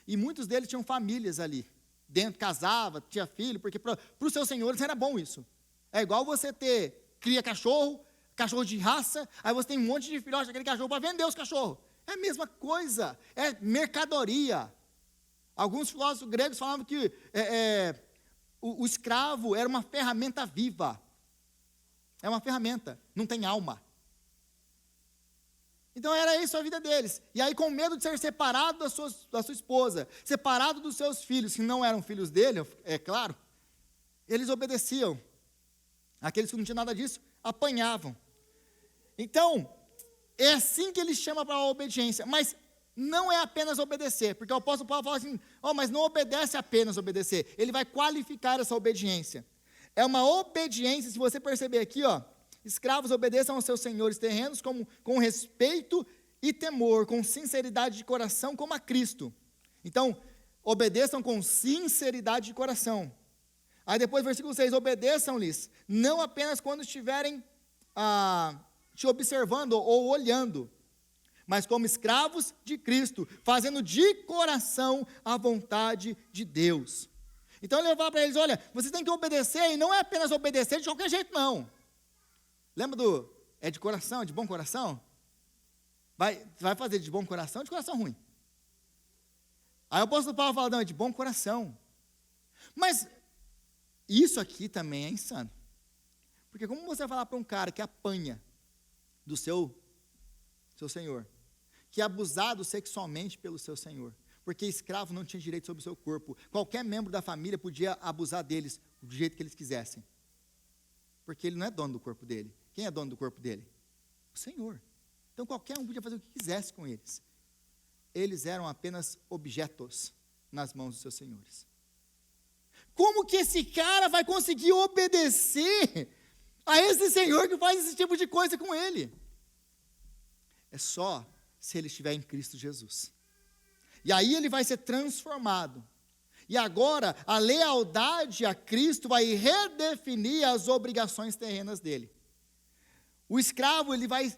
E muitos deles tinham famílias ali. Dentro, casava, tinha filho, porque para os seus senhores era bom isso. É igual você cria cachorro de raça, aí você tem um monte de filhotes daquele cachorro para vender os cachorros. É a mesma coisa, é mercadoria. Alguns filósofos gregos falavam que o escravo era uma ferramenta viva. É uma ferramenta, não tem alma. Então era isso a vida deles. E aí, com medo de ser separado da sua esposa, separado dos seus filhos, que não eram filhos dele, é claro, eles obedeciam. Aqueles que não tinham nada disso, apanhavam. Então, é assim que ele chama para a obediência. Mas não é apenas obedecer, porque o apóstolo Paulo fala assim, mas não obedece apenas obedecer. Ele vai qualificar essa obediência. É uma obediência, se você perceber aqui, escravos obedeçam aos seus senhores terrenos com respeito e temor, com sinceridade de coração, como a Cristo. Então, obedeçam com sinceridade de coração. Aí depois, versículo 6, obedeçam-lhes, não apenas quando estiverem te observando ou olhando, mas como escravos de Cristo, fazendo de coração a vontade de Deus. Então ele vai falar para eles, olha, vocês têm que obedecer, e não é apenas obedecer de qualquer jeito, não. Lembra é de coração, é de bom coração? Vai fazer de bom coração ou de coração ruim? Aí o apóstolo Paulo fala, não, é de bom coração. Mas isso aqui também é insano. Porque como você vai falar para um cara que apanha do seu senhor, que é abusado sexualmente pelo seu senhor, porque escravo não tinha direito sobre o seu corpo, qualquer membro da família podia abusar deles do jeito que eles quisessem, porque ele não é dono do corpo dele. Quem é dono do corpo dele? O Senhor. Então qualquer um podia fazer o que quisesse com eles. Eles eram apenas objetos nas mãos dos seus senhores. Como que esse cara vai conseguir obedecer a esse senhor que faz esse tipo de coisa com ele? É só se ele estiver em Cristo Jesus. E aí ele vai ser transformado. E agora, a lealdade a Cristo vai redefinir as obrigações terrenas dele. O escravo,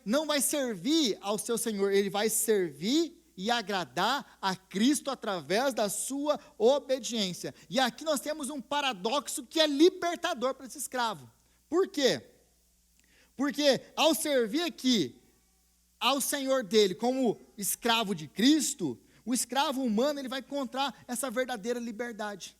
não vai servir ao seu senhor, ele vai servir e agradar a Cristo através da sua obediência. E aqui nós temos um paradoxo que é libertador para esse escravo. Por quê? Porque ao servir aqui ao Senhor dele como escravo de Cristo, o escravo humano ele vai encontrar essa verdadeira liberdade.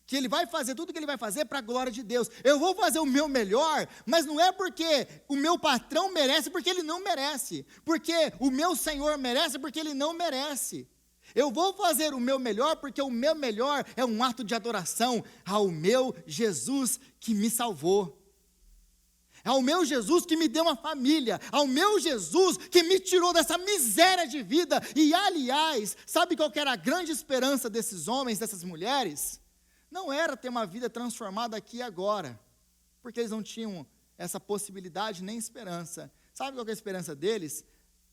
Que ele vai fazer tudo o que ele vai fazer para a glória de Deus. Eu vou fazer o meu melhor, mas não é porque o meu patrão merece, porque ele não merece. Porque o meu Senhor merece, porque ele não merece. Eu vou fazer o meu melhor, porque o meu melhor é um ato de adoração ao meu Jesus que me salvou. Ao meu Jesus que me deu uma família, ao meu Jesus que me tirou dessa miséria de vida. E aliás, sabe qual que era a grande esperança desses homens, dessas mulheres? Não era ter uma vida transformada aqui e agora, porque eles não tinham essa possibilidade nem esperança. Sabe qual que é a esperança deles?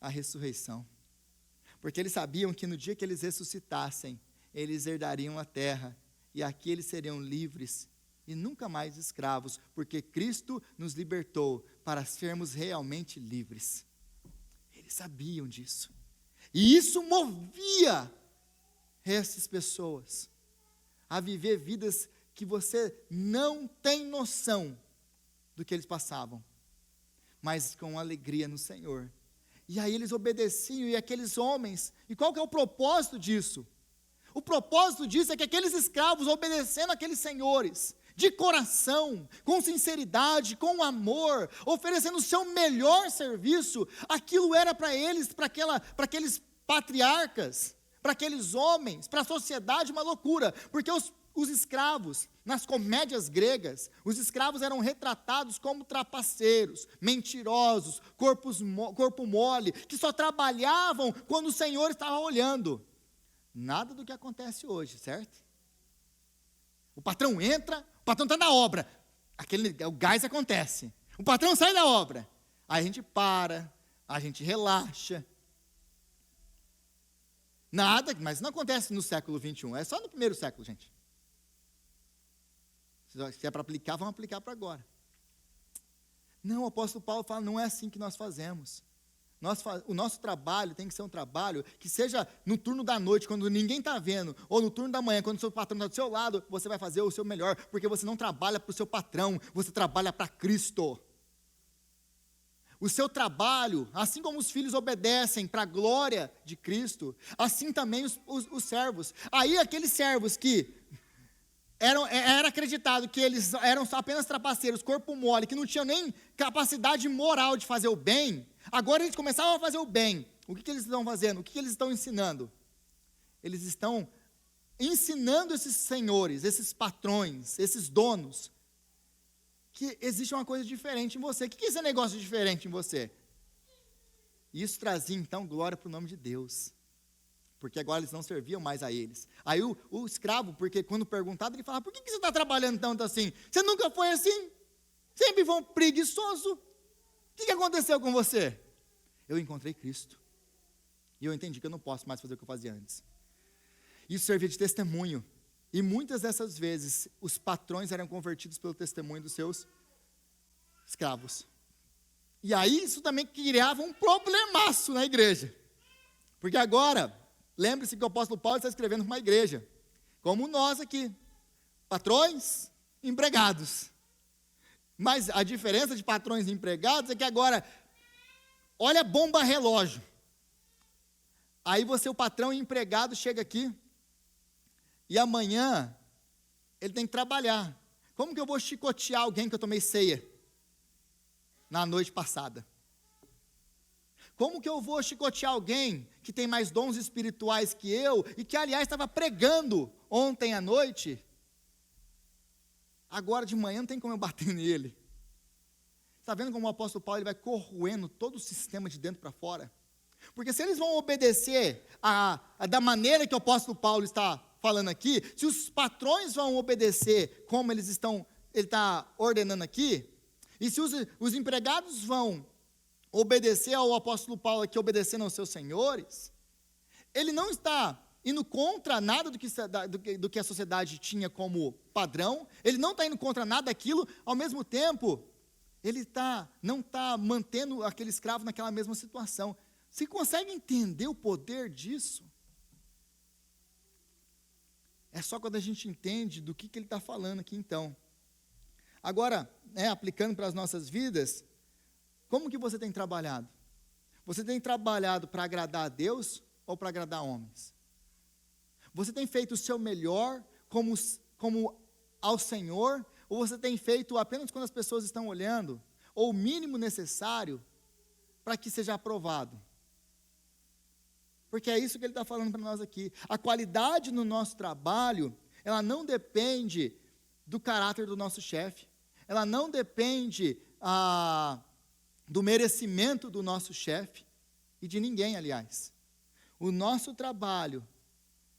A ressurreição. Porque eles sabiam que no dia que eles ressuscitassem, eles herdariam a terra, e aqui eles seriam livres e nunca mais escravos, porque Cristo nos libertou para sermos realmente livres. Eles sabiam disso. E isso movia essas pessoas a viver vidas que você não tem noção do que eles passavam, mas com alegria no Senhor. E aí eles obedeciam, e aqueles homens, e qual que é o propósito disso? O propósito disso é que aqueles escravos, obedecendo aqueles senhores, de coração, com sinceridade, com amor, oferecendo o seu melhor serviço, aquilo era para eles, para aqueles patriarcas, para aqueles homens, para a sociedade, uma loucura, porque os escravos, nas comédias gregas, os escravos eram retratados como trapaceiros, mentirosos, corpo mole, que só trabalhavam quando o Senhor estava olhando. Nada do que acontece hoje, certo? O patrão entra, o patrão está na obra, o gás acontece. O patrão sai da obra, aí a gente para, a gente relaxa. Nada, mas não acontece no século 21, é só no primeiro século, gente. Se é para aplicar, vamos aplicar para agora. Não, o apóstolo Paulo fala, não é assim que nós fazemos. O nosso trabalho tem que ser um trabalho que seja no turno da noite, quando ninguém está vendo, ou no turno da manhã, quando o seu patrão está do seu lado, você vai fazer o seu melhor, porque você não trabalha para o seu patrão, você trabalha para Cristo. O seu trabalho, assim como os filhos obedecem para a glória de Cristo, assim também os servos. Aí aqueles servos que era acreditado que eles eram apenas trapaceiros, corpo mole, que não tinham nem capacidade moral de fazer o bem, agora eles começavam a fazer o bem. O que eles estão fazendo? O que eles estão ensinando? Eles estão ensinando esses senhores, esses patrões, esses donos, que existe uma coisa diferente em você. O que é esse negócio diferente em você? Isso trazia, então, glória para o nome de Deus. Porque agora eles não serviam mais a eles. Aí o escravo, porque quando perguntado, ele falava, por que você está trabalhando tanto assim? Você nunca foi assim? Sempre foi um preguiçoso? O que aconteceu com você? Eu encontrei Cristo. E eu entendi que eu não posso mais fazer o que eu fazia antes. Isso servia de testemunho. E muitas dessas vezes, os patrões eram convertidos pelo testemunho dos seus escravos. E aí, isso também criava um problemaço na igreja. Porque agora, lembre-se que o apóstolo Paulo está escrevendo para uma igreja, como nós aqui, patrões, empregados. Mas a diferença de patrões e empregados é que agora, olha a bomba relógio. Aí você, o patrão e empregado, chega aqui, e amanhã ele tem que trabalhar. Como que eu vou chicotear alguém que eu tomei ceia na noite passada? Como que eu vou chicotear alguém que tem mais dons espirituais que eu e que, aliás, estava pregando ontem à noite? Agora de manhã não tem como eu bater nele. Está vendo como o apóstolo Paulo ele vai corroendo todo o sistema de dentro para fora? Porque se eles vão obedecer da maneira que o apóstolo Paulo está falando aqui, se os patrões vão obedecer como ele está ordenando aqui, e se os empregados vão obedecer ao apóstolo Paulo aqui, obedecendo aos seus senhores, ele não está indo contra nada do que a sociedade tinha como padrão, ele não está indo contra nada daquilo, ao mesmo tempo, ele não está mantendo aquele escravo naquela mesma situação. Você consegue entender o poder disso? É só quando a gente entende do que ele está falando aqui, então. Agora, aplicando para as nossas vidas, Como que você tem trabalhado? Você tem trabalhado para agradar a Deus ou para agradar homens? Você tem feito o seu melhor como ao Senhor, ou você tem feito apenas quando as pessoas estão olhando, ou o mínimo necessário para que seja aprovado? Porque é isso que ele está falando para nós aqui. A qualidade no nosso trabalho, ela não depende do caráter do nosso chefe, ela não depende do merecimento do nosso chefe, e de ninguém, aliás. O nosso trabalho,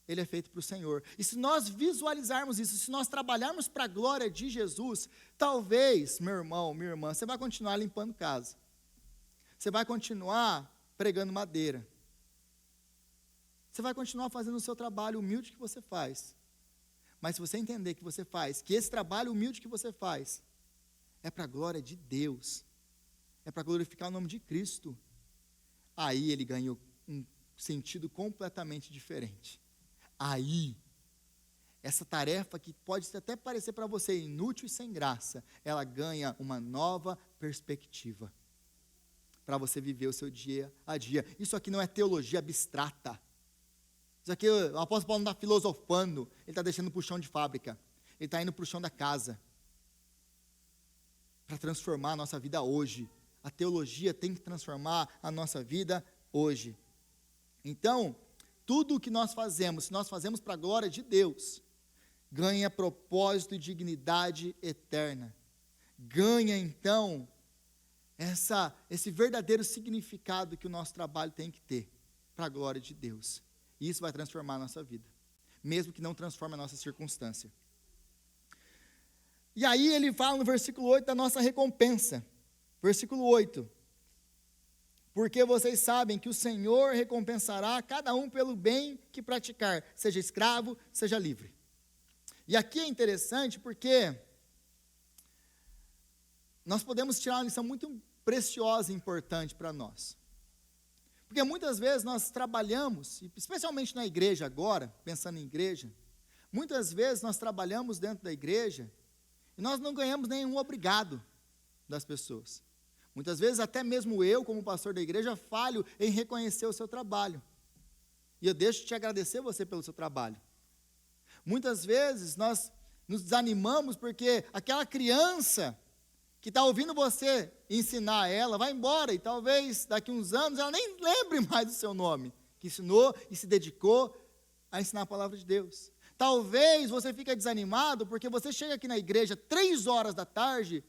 ele é feito para o Senhor. E se nós visualizarmos isso, se nós trabalharmos para a glória de Jesus, talvez, meu irmão, minha irmã, você vai continuar limpando casa. Você vai continuar pregando madeira. Você vai continuar fazendo o seu trabalho humilde que você faz. Mas se você entender que você faz, que esse trabalho humilde que você faz, é para a glória de Deus, é para glorificar o nome de Cristo, aí ele ganhou um sentido completamente diferente. Aí, essa tarefa que pode até parecer para você inútil e sem graça, ela ganha uma nova perspectiva para você viver o seu dia a dia. Isso aqui não é teologia abstrata. Isso aqui, o apóstolo Paulo não está filosofando, ele está deixando para o chão de fábrica, ele está indo para o chão da casa, para transformar a nossa vida hoje. A teologia tem que transformar a nossa vida hoje. Então, tudo o que nós fazemos, se nós fazemos para a glória de Deus, ganha propósito e dignidade eterna. Ganha, então, esse verdadeiro significado que o nosso trabalho tem que ter para a glória de Deus. E isso vai transformar a nossa vida, mesmo que não transforme a nossa circunstância. E aí ele fala no versículo 8 da nossa recompensa. Versículo 8. Porque vocês sabem que o Senhor recompensará cada um pelo bem que praticar, seja escravo, seja livre. E aqui é interessante porque nós podemos tirar uma lição muito preciosa e importante para nós. Porque muitas vezes nós trabalhamos, especialmente na igreja agora, pensando em igreja, muitas vezes nós trabalhamos dentro da igreja e nós não ganhamos nenhum obrigado das pessoas. Muitas vezes até mesmo eu, como pastor da igreja, falho em reconhecer o seu trabalho. E eu deixo de te agradecer você pelo seu trabalho. Muitas vezes nós nos desanimamos porque aquela criança que está ouvindo você ensinar ela, vai embora e talvez daqui uns anos ela nem lembre mais do seu nome, que ensinou e se dedicou a ensinar a palavra de Deus. Talvez você fique desanimado porque você chega aqui na igreja 3 horas da tarde,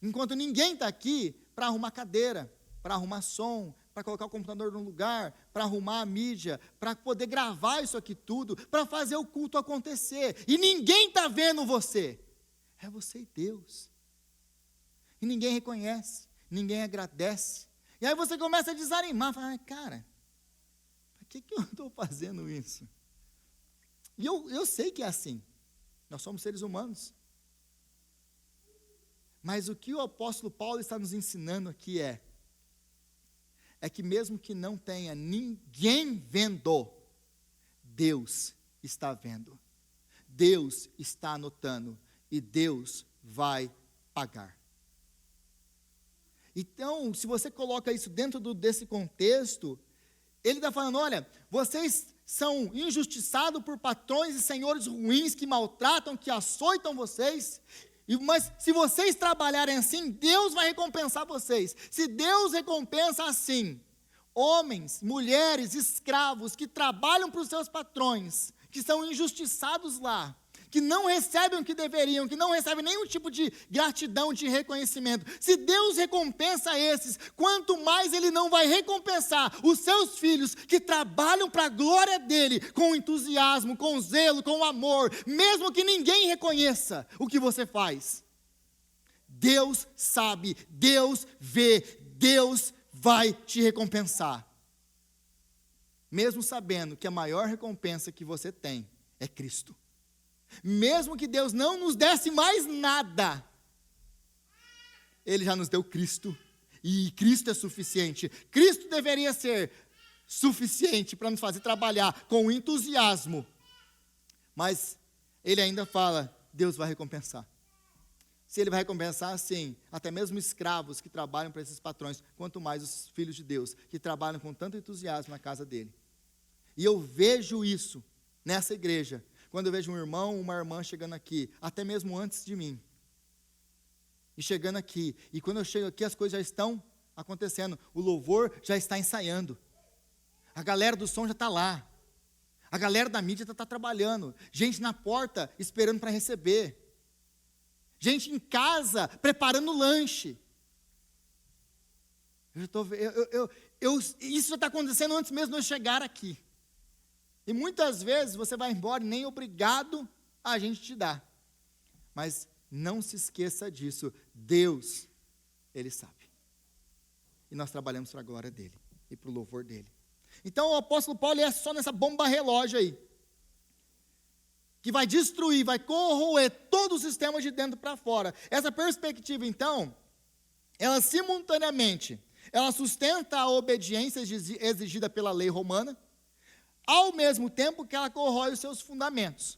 enquanto ninguém está aqui, para arrumar cadeira, para arrumar som, para colocar o computador no lugar, para arrumar a mídia, para poder gravar isso aqui tudo, para fazer o culto acontecer. E ninguém está vendo você. É você e Deus. E ninguém reconhece, ninguém agradece. E aí você começa a desanimar, fala, cara, para que eu estou fazendo isso? E eu sei que é assim, nós somos seres humanos. Mas o que o apóstolo Paulo está nos ensinando aqui é que mesmo que não tenha ninguém vendo, Deus está vendo, Deus está anotando, e Deus vai pagar. Então, se você coloca isso dentro desse contexto, ele está falando, olha, vocês são injustiçados por patrões e senhores ruins que maltratam, que açoitam vocês, mas se vocês trabalharem assim, Deus vai recompensar vocês. Se Deus recompensa assim, homens, mulheres, escravos que trabalham para os seus patrões, que são injustiçados lá, que não recebem o que deveriam, que não recebem nenhum tipo de gratidão, de reconhecimento. Se Deus recompensa esses, quanto mais Ele não vai recompensar os seus filhos que trabalham para a glória dEle, com entusiasmo, com zelo, com amor, mesmo que ninguém reconheça o que você faz. Deus sabe, Deus vê, Deus vai te recompensar. Mesmo sabendo que a maior recompensa que você tem é Cristo. Mesmo que Deus não nos desse mais nada, Ele já nos deu Cristo, e Cristo é suficiente. Cristo deveria ser suficiente para nos fazer trabalhar com entusiasmo, mas Ele ainda fala, Deus vai recompensar. se ele vai recompensar, sim, até mesmo escravos que trabalham para esses patrões, quanto mais os filhos de Deus, que trabalham com tanto entusiasmo na casa dele. E eu vejo isso nessa igreja, quando eu vejo um irmão, uma irmã chegando aqui, até mesmo antes de mim, e chegando aqui, e quando eu chego aqui as coisas já estão acontecendo, o louvor já está ensaiando, a galera do som já está lá, a galera da mídia está trabalhando, gente na porta esperando para receber, gente em casa preparando lanche. Isso já está acontecendo antes mesmo de eu chegar aqui. E muitas vezes você vai embora e nem obrigado a gente te dá. Mas não se esqueça disso. Deus, Ele sabe. E nós trabalhamos para a glória dEle e para o louvor dEle. Então o apóstolo Paulo é só nessa bomba relógio aí, que vai destruir, vai corroer todo o sistema de dentro para fora. Essa perspectiva, então, ela simultaneamente, ela sustenta a obediência exigida pela lei romana, ao mesmo tempo que ela corrói os seus fundamentos.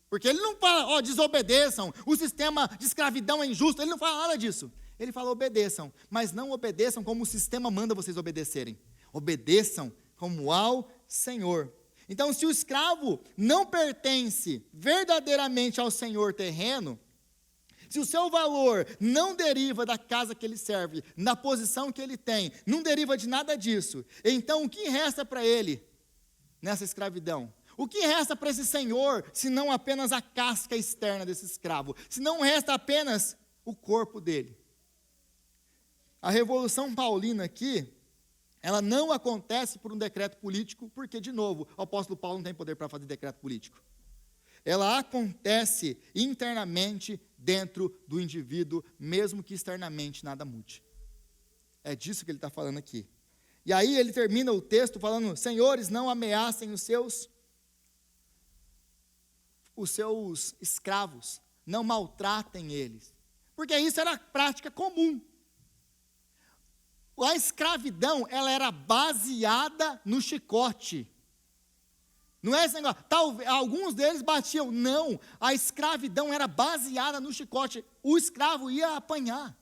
Porque ele não fala, desobedeçam, o sistema de escravidão é injusto, ele não fala nada disso. Ele fala, obedeçam, mas não obedeçam como o sistema manda vocês obedecerem. Obedeçam como ao Senhor. Então, se o escravo não pertence verdadeiramente ao senhor terreno, se o seu valor não deriva da casa que ele serve, na posição que ele tem, não deriva de nada disso, então o que resta para ele nessa escravidão? O que resta para esse senhor, se não apenas a casca externa desse escravo? Se não resta apenas o corpo dele? A Revolução Paulina aqui, ela não acontece por um decreto político, porque, de novo, o apóstolo Paulo não tem poder para fazer decreto político. Ela acontece internamente dentro do indivíduo, mesmo que externamente nada mude. É disso que ele está falando aqui. E aí ele termina o texto falando, senhores, não ameacem os seus escravos, não maltratem eles. Porque isso era prática comum. A escravidão, ela era baseada no chicote. Não é esse negócio, alguns deles batiam. Não, a escravidão era baseada no chicote. O escravo ia apanhar.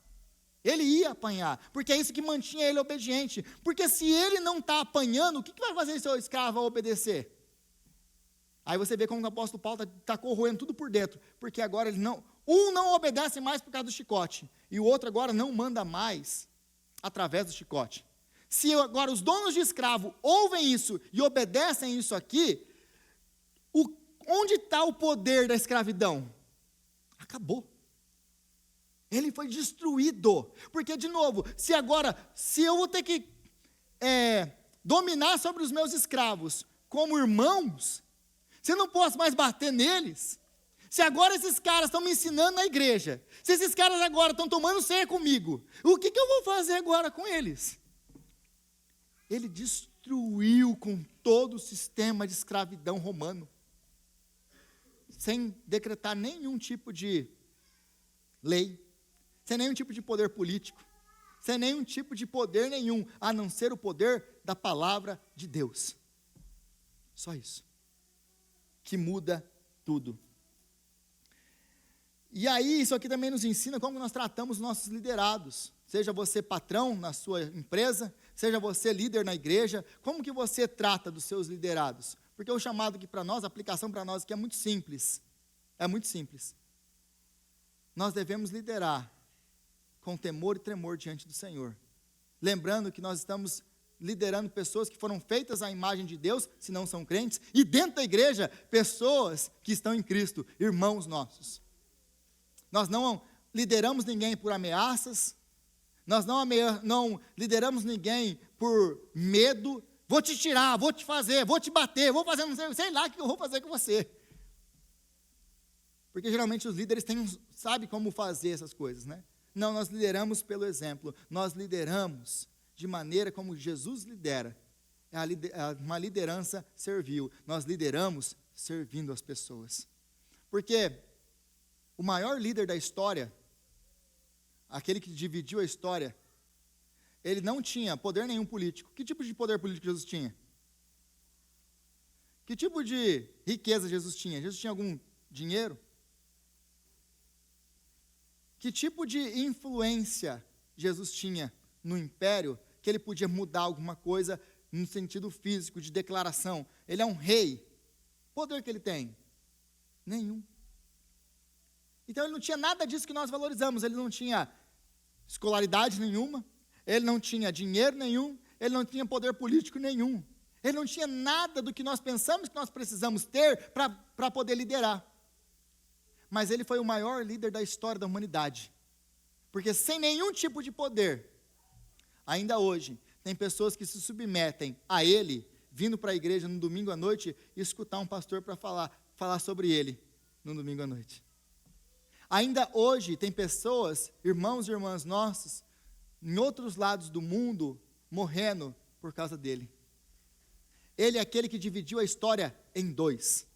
Ele ia apanhar, porque é isso que mantinha ele obediente. Porque se ele não está apanhando, o que vai fazer seu escravo a obedecer? Aí você vê como o apóstolo Paulo está corroendo tudo por dentro. Porque agora um não obedece mais por causa do chicote. E o outro agora não manda mais através do chicote. Se agora os donos de escravo ouvem isso e obedecem isso aqui, onde está o poder da escravidão? Acabou. Ele foi destruído. Porque, de novo, se eu vou ter que dominar sobre os meus escravos como irmãos, se eu não posso mais bater neles, se agora esses caras estão me ensinando na igreja, se esses caras agora estão tomando ceia comigo, o que eu vou fazer agora com eles? Ele destruiu com todo o sistema de escravidão romano, sem decretar nenhum tipo de lei, sem nenhum tipo de poder político, sem nenhum tipo de poder nenhum, a não ser o poder da palavra de Deus. Só isso, que muda tudo. E aí, isso aqui também nos ensina como nós tratamos nossos liderados. Seja você patrão na sua empresa, seja você líder na igreja, como que você trata dos seus liderados? Porque o chamado aqui para nós, a aplicação para nós aqui é muito simples. É muito simples. Nós devemos liderar com temor e tremor diante do Senhor. Lembrando que nós estamos liderando pessoas que foram feitas à imagem de Deus, se não são crentes, e dentro da igreja, pessoas que estão em Cristo, irmãos nossos. Nós não lideramos ninguém por ameaças, nós não lideramos ninguém por medo, vou te tirar, vou te fazer, vou te bater, vou fazer, não sei lá o que eu vou fazer com você. Porque geralmente os líderes sabem como fazer essas coisas, né? Não, nós lideramos pelo exemplo, nós lideramos de maneira como Jesus lidera, uma liderança servil, nós lideramos servindo as pessoas. Porque o maior líder da história, aquele que dividiu a história, ele não tinha poder nenhum político. Que tipo de poder político Jesus tinha? Que tipo de riqueza Jesus tinha? Jesus tinha algum dinheiro? que tipo de influência Jesus tinha no império, que ele podia mudar alguma coisa no sentido físico, de declaração. Ele é um rei. Poder que ele tem? Nenhum. Então ele não tinha nada disso que nós valorizamos. Ele não tinha escolaridade nenhuma, ele não tinha dinheiro nenhum, ele não tinha poder político nenhum. Ele não tinha nada do que nós pensamos que nós precisamos ter para poder liderar. Mas ele foi o maior líder da história da humanidade. Porque sem nenhum tipo de poder, ainda hoje, tem pessoas que se submetem a ele, vindo para a igreja no domingo à noite e escutar um pastor para falar sobre ele no domingo à noite. Ainda hoje tem pessoas, irmãos e irmãs nossos, em outros lados do mundo, morrendo por causa dele. Ele é aquele que dividiu a história em dois.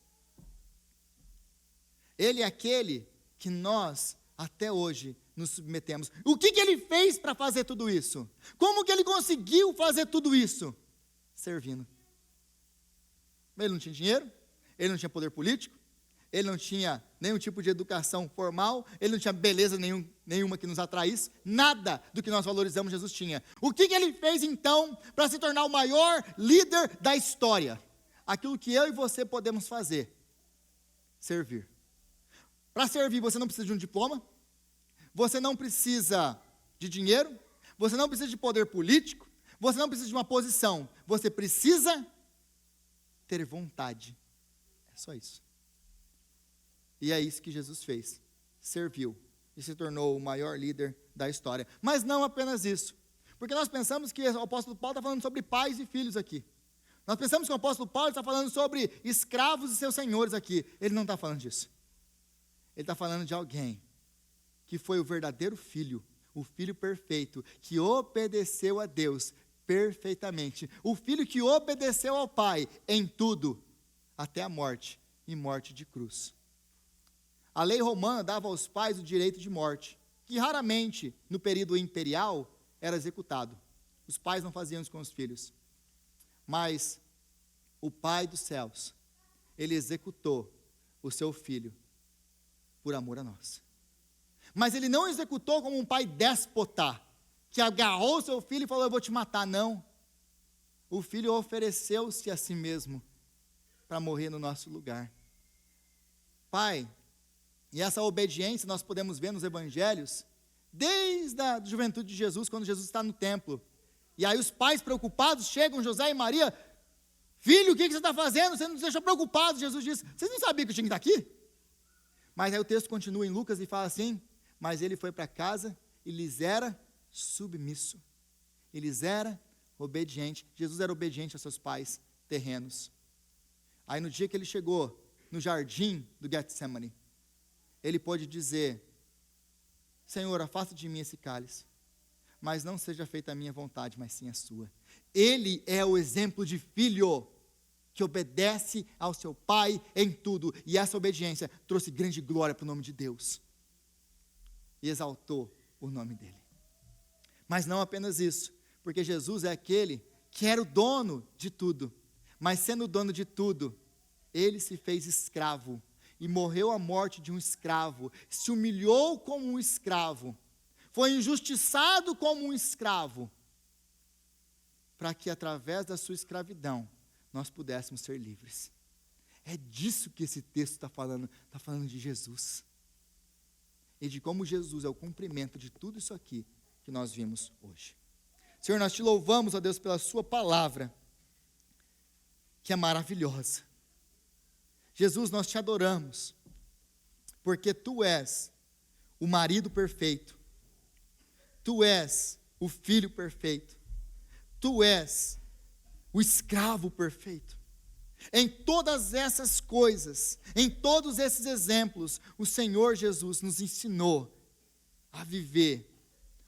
Ele é aquele que nós, até hoje, nos submetemos. O que ele fez para fazer tudo isso? Como que ele conseguiu fazer tudo isso? Servindo. Ele não tinha dinheiro, ele não tinha poder político, ele não tinha nenhum tipo de educação formal, ele não tinha beleza nenhuma que nos atraísse, nada do que nós valorizamos Jesus tinha. O que ele fez então para se tornar o maior líder da história? Aquilo que eu e você podemos fazer: servir. Para servir, você não precisa de um diploma, você não precisa de dinheiro, você não precisa de poder político, você não precisa de uma posição, você precisa ter vontade. É só isso. E é isso que Jesus fez, serviu e se tornou o maior líder da história. Mas não apenas isso, porque nós pensamos que o apóstolo Paulo está falando sobre pais e filhos aqui. Nós pensamos que o apóstolo Paulo está falando sobre escravos e seus senhores aqui. Ele não está falando disso. Ele está falando de alguém que foi o verdadeiro filho, o filho perfeito, que obedeceu a Deus perfeitamente. O filho que obedeceu ao Pai em tudo, até a morte, e morte de cruz. A lei romana dava aos pais o direito de morte, que raramente, no período imperial, era executado. Os pais não faziam isso com os filhos. Mas o Pai dos céus, ele executou o seu filho por amor a nós. Mas ele não executou como um pai déspota, que agarrou seu filho e falou: eu vou te matar. Não. O filho ofereceu-se a si mesmo para morrer no nosso lugar. Pai, e essa obediência nós podemos ver nos evangelhos, desde a juventude de Jesus, quando Jesus está no templo. E aí os pais preocupados chegam, José e Maria: filho, o que você está fazendo? Você nos deixou preocupados. Jesus diz: vocês não sabiam que eu tinha que estar aqui? Mas aí o texto continua em Lucas e fala assim: mas ele foi para casa e lhes era submisso. Ele lhes era obediente. Jesus era obediente aos seus pais terrenos. Aí no dia que ele chegou no jardim do Getsemane, ele pôde dizer: Senhor, afasta de mim esse cálice, mas não seja feita a minha vontade, mas sim a sua. Ele é o exemplo de filho que obedece ao seu pai em tudo, e essa obediência trouxe grande glória para o nome de Deus, e exaltou o nome dele. Mas não apenas isso, porque Jesus é aquele que era o dono de tudo, mas sendo o dono de tudo, ele se fez escravo, e morreu a morte de um escravo, se humilhou como um escravo, foi injustiçado como um escravo, para que através da sua escravidão, nós pudéssemos ser livres. É disso que esse texto está falando de Jesus. E de como Jesus é o cumprimento de tudo isso aqui que nós vimos hoje. Senhor, nós te louvamos, ó Deus, pela sua palavra, que é maravilhosa. Jesus, nós te adoramos, porque tu és o marido perfeito, tu és o filho perfeito, tu és o escravo perfeito. Em todas essas coisas, em todos esses exemplos, o Senhor Jesus nos ensinou a viver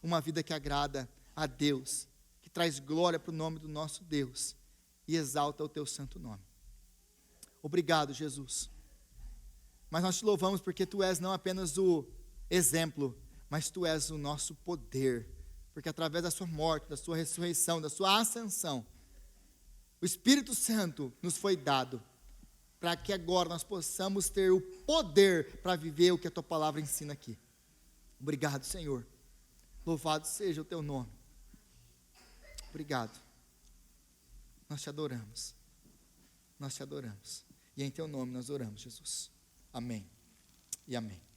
uma vida que agrada a Deus, que traz glória para o nome do nosso Deus e exalta o teu santo nome. Obrigado, Jesus. Mas nós te louvamos porque tu és não apenas o exemplo, mas tu és o nosso poder, porque através da sua morte, da sua ressurreição, da sua ascensão, o Espírito Santo nos foi dado, para que agora nós possamos ter o poder para viver o que a tua palavra ensina aqui. Obrigado, Senhor. Louvado seja o teu nome. Obrigado. Nós te adoramos. Nós te adoramos. E em teu nome nós oramos, Jesus. Amém e amém.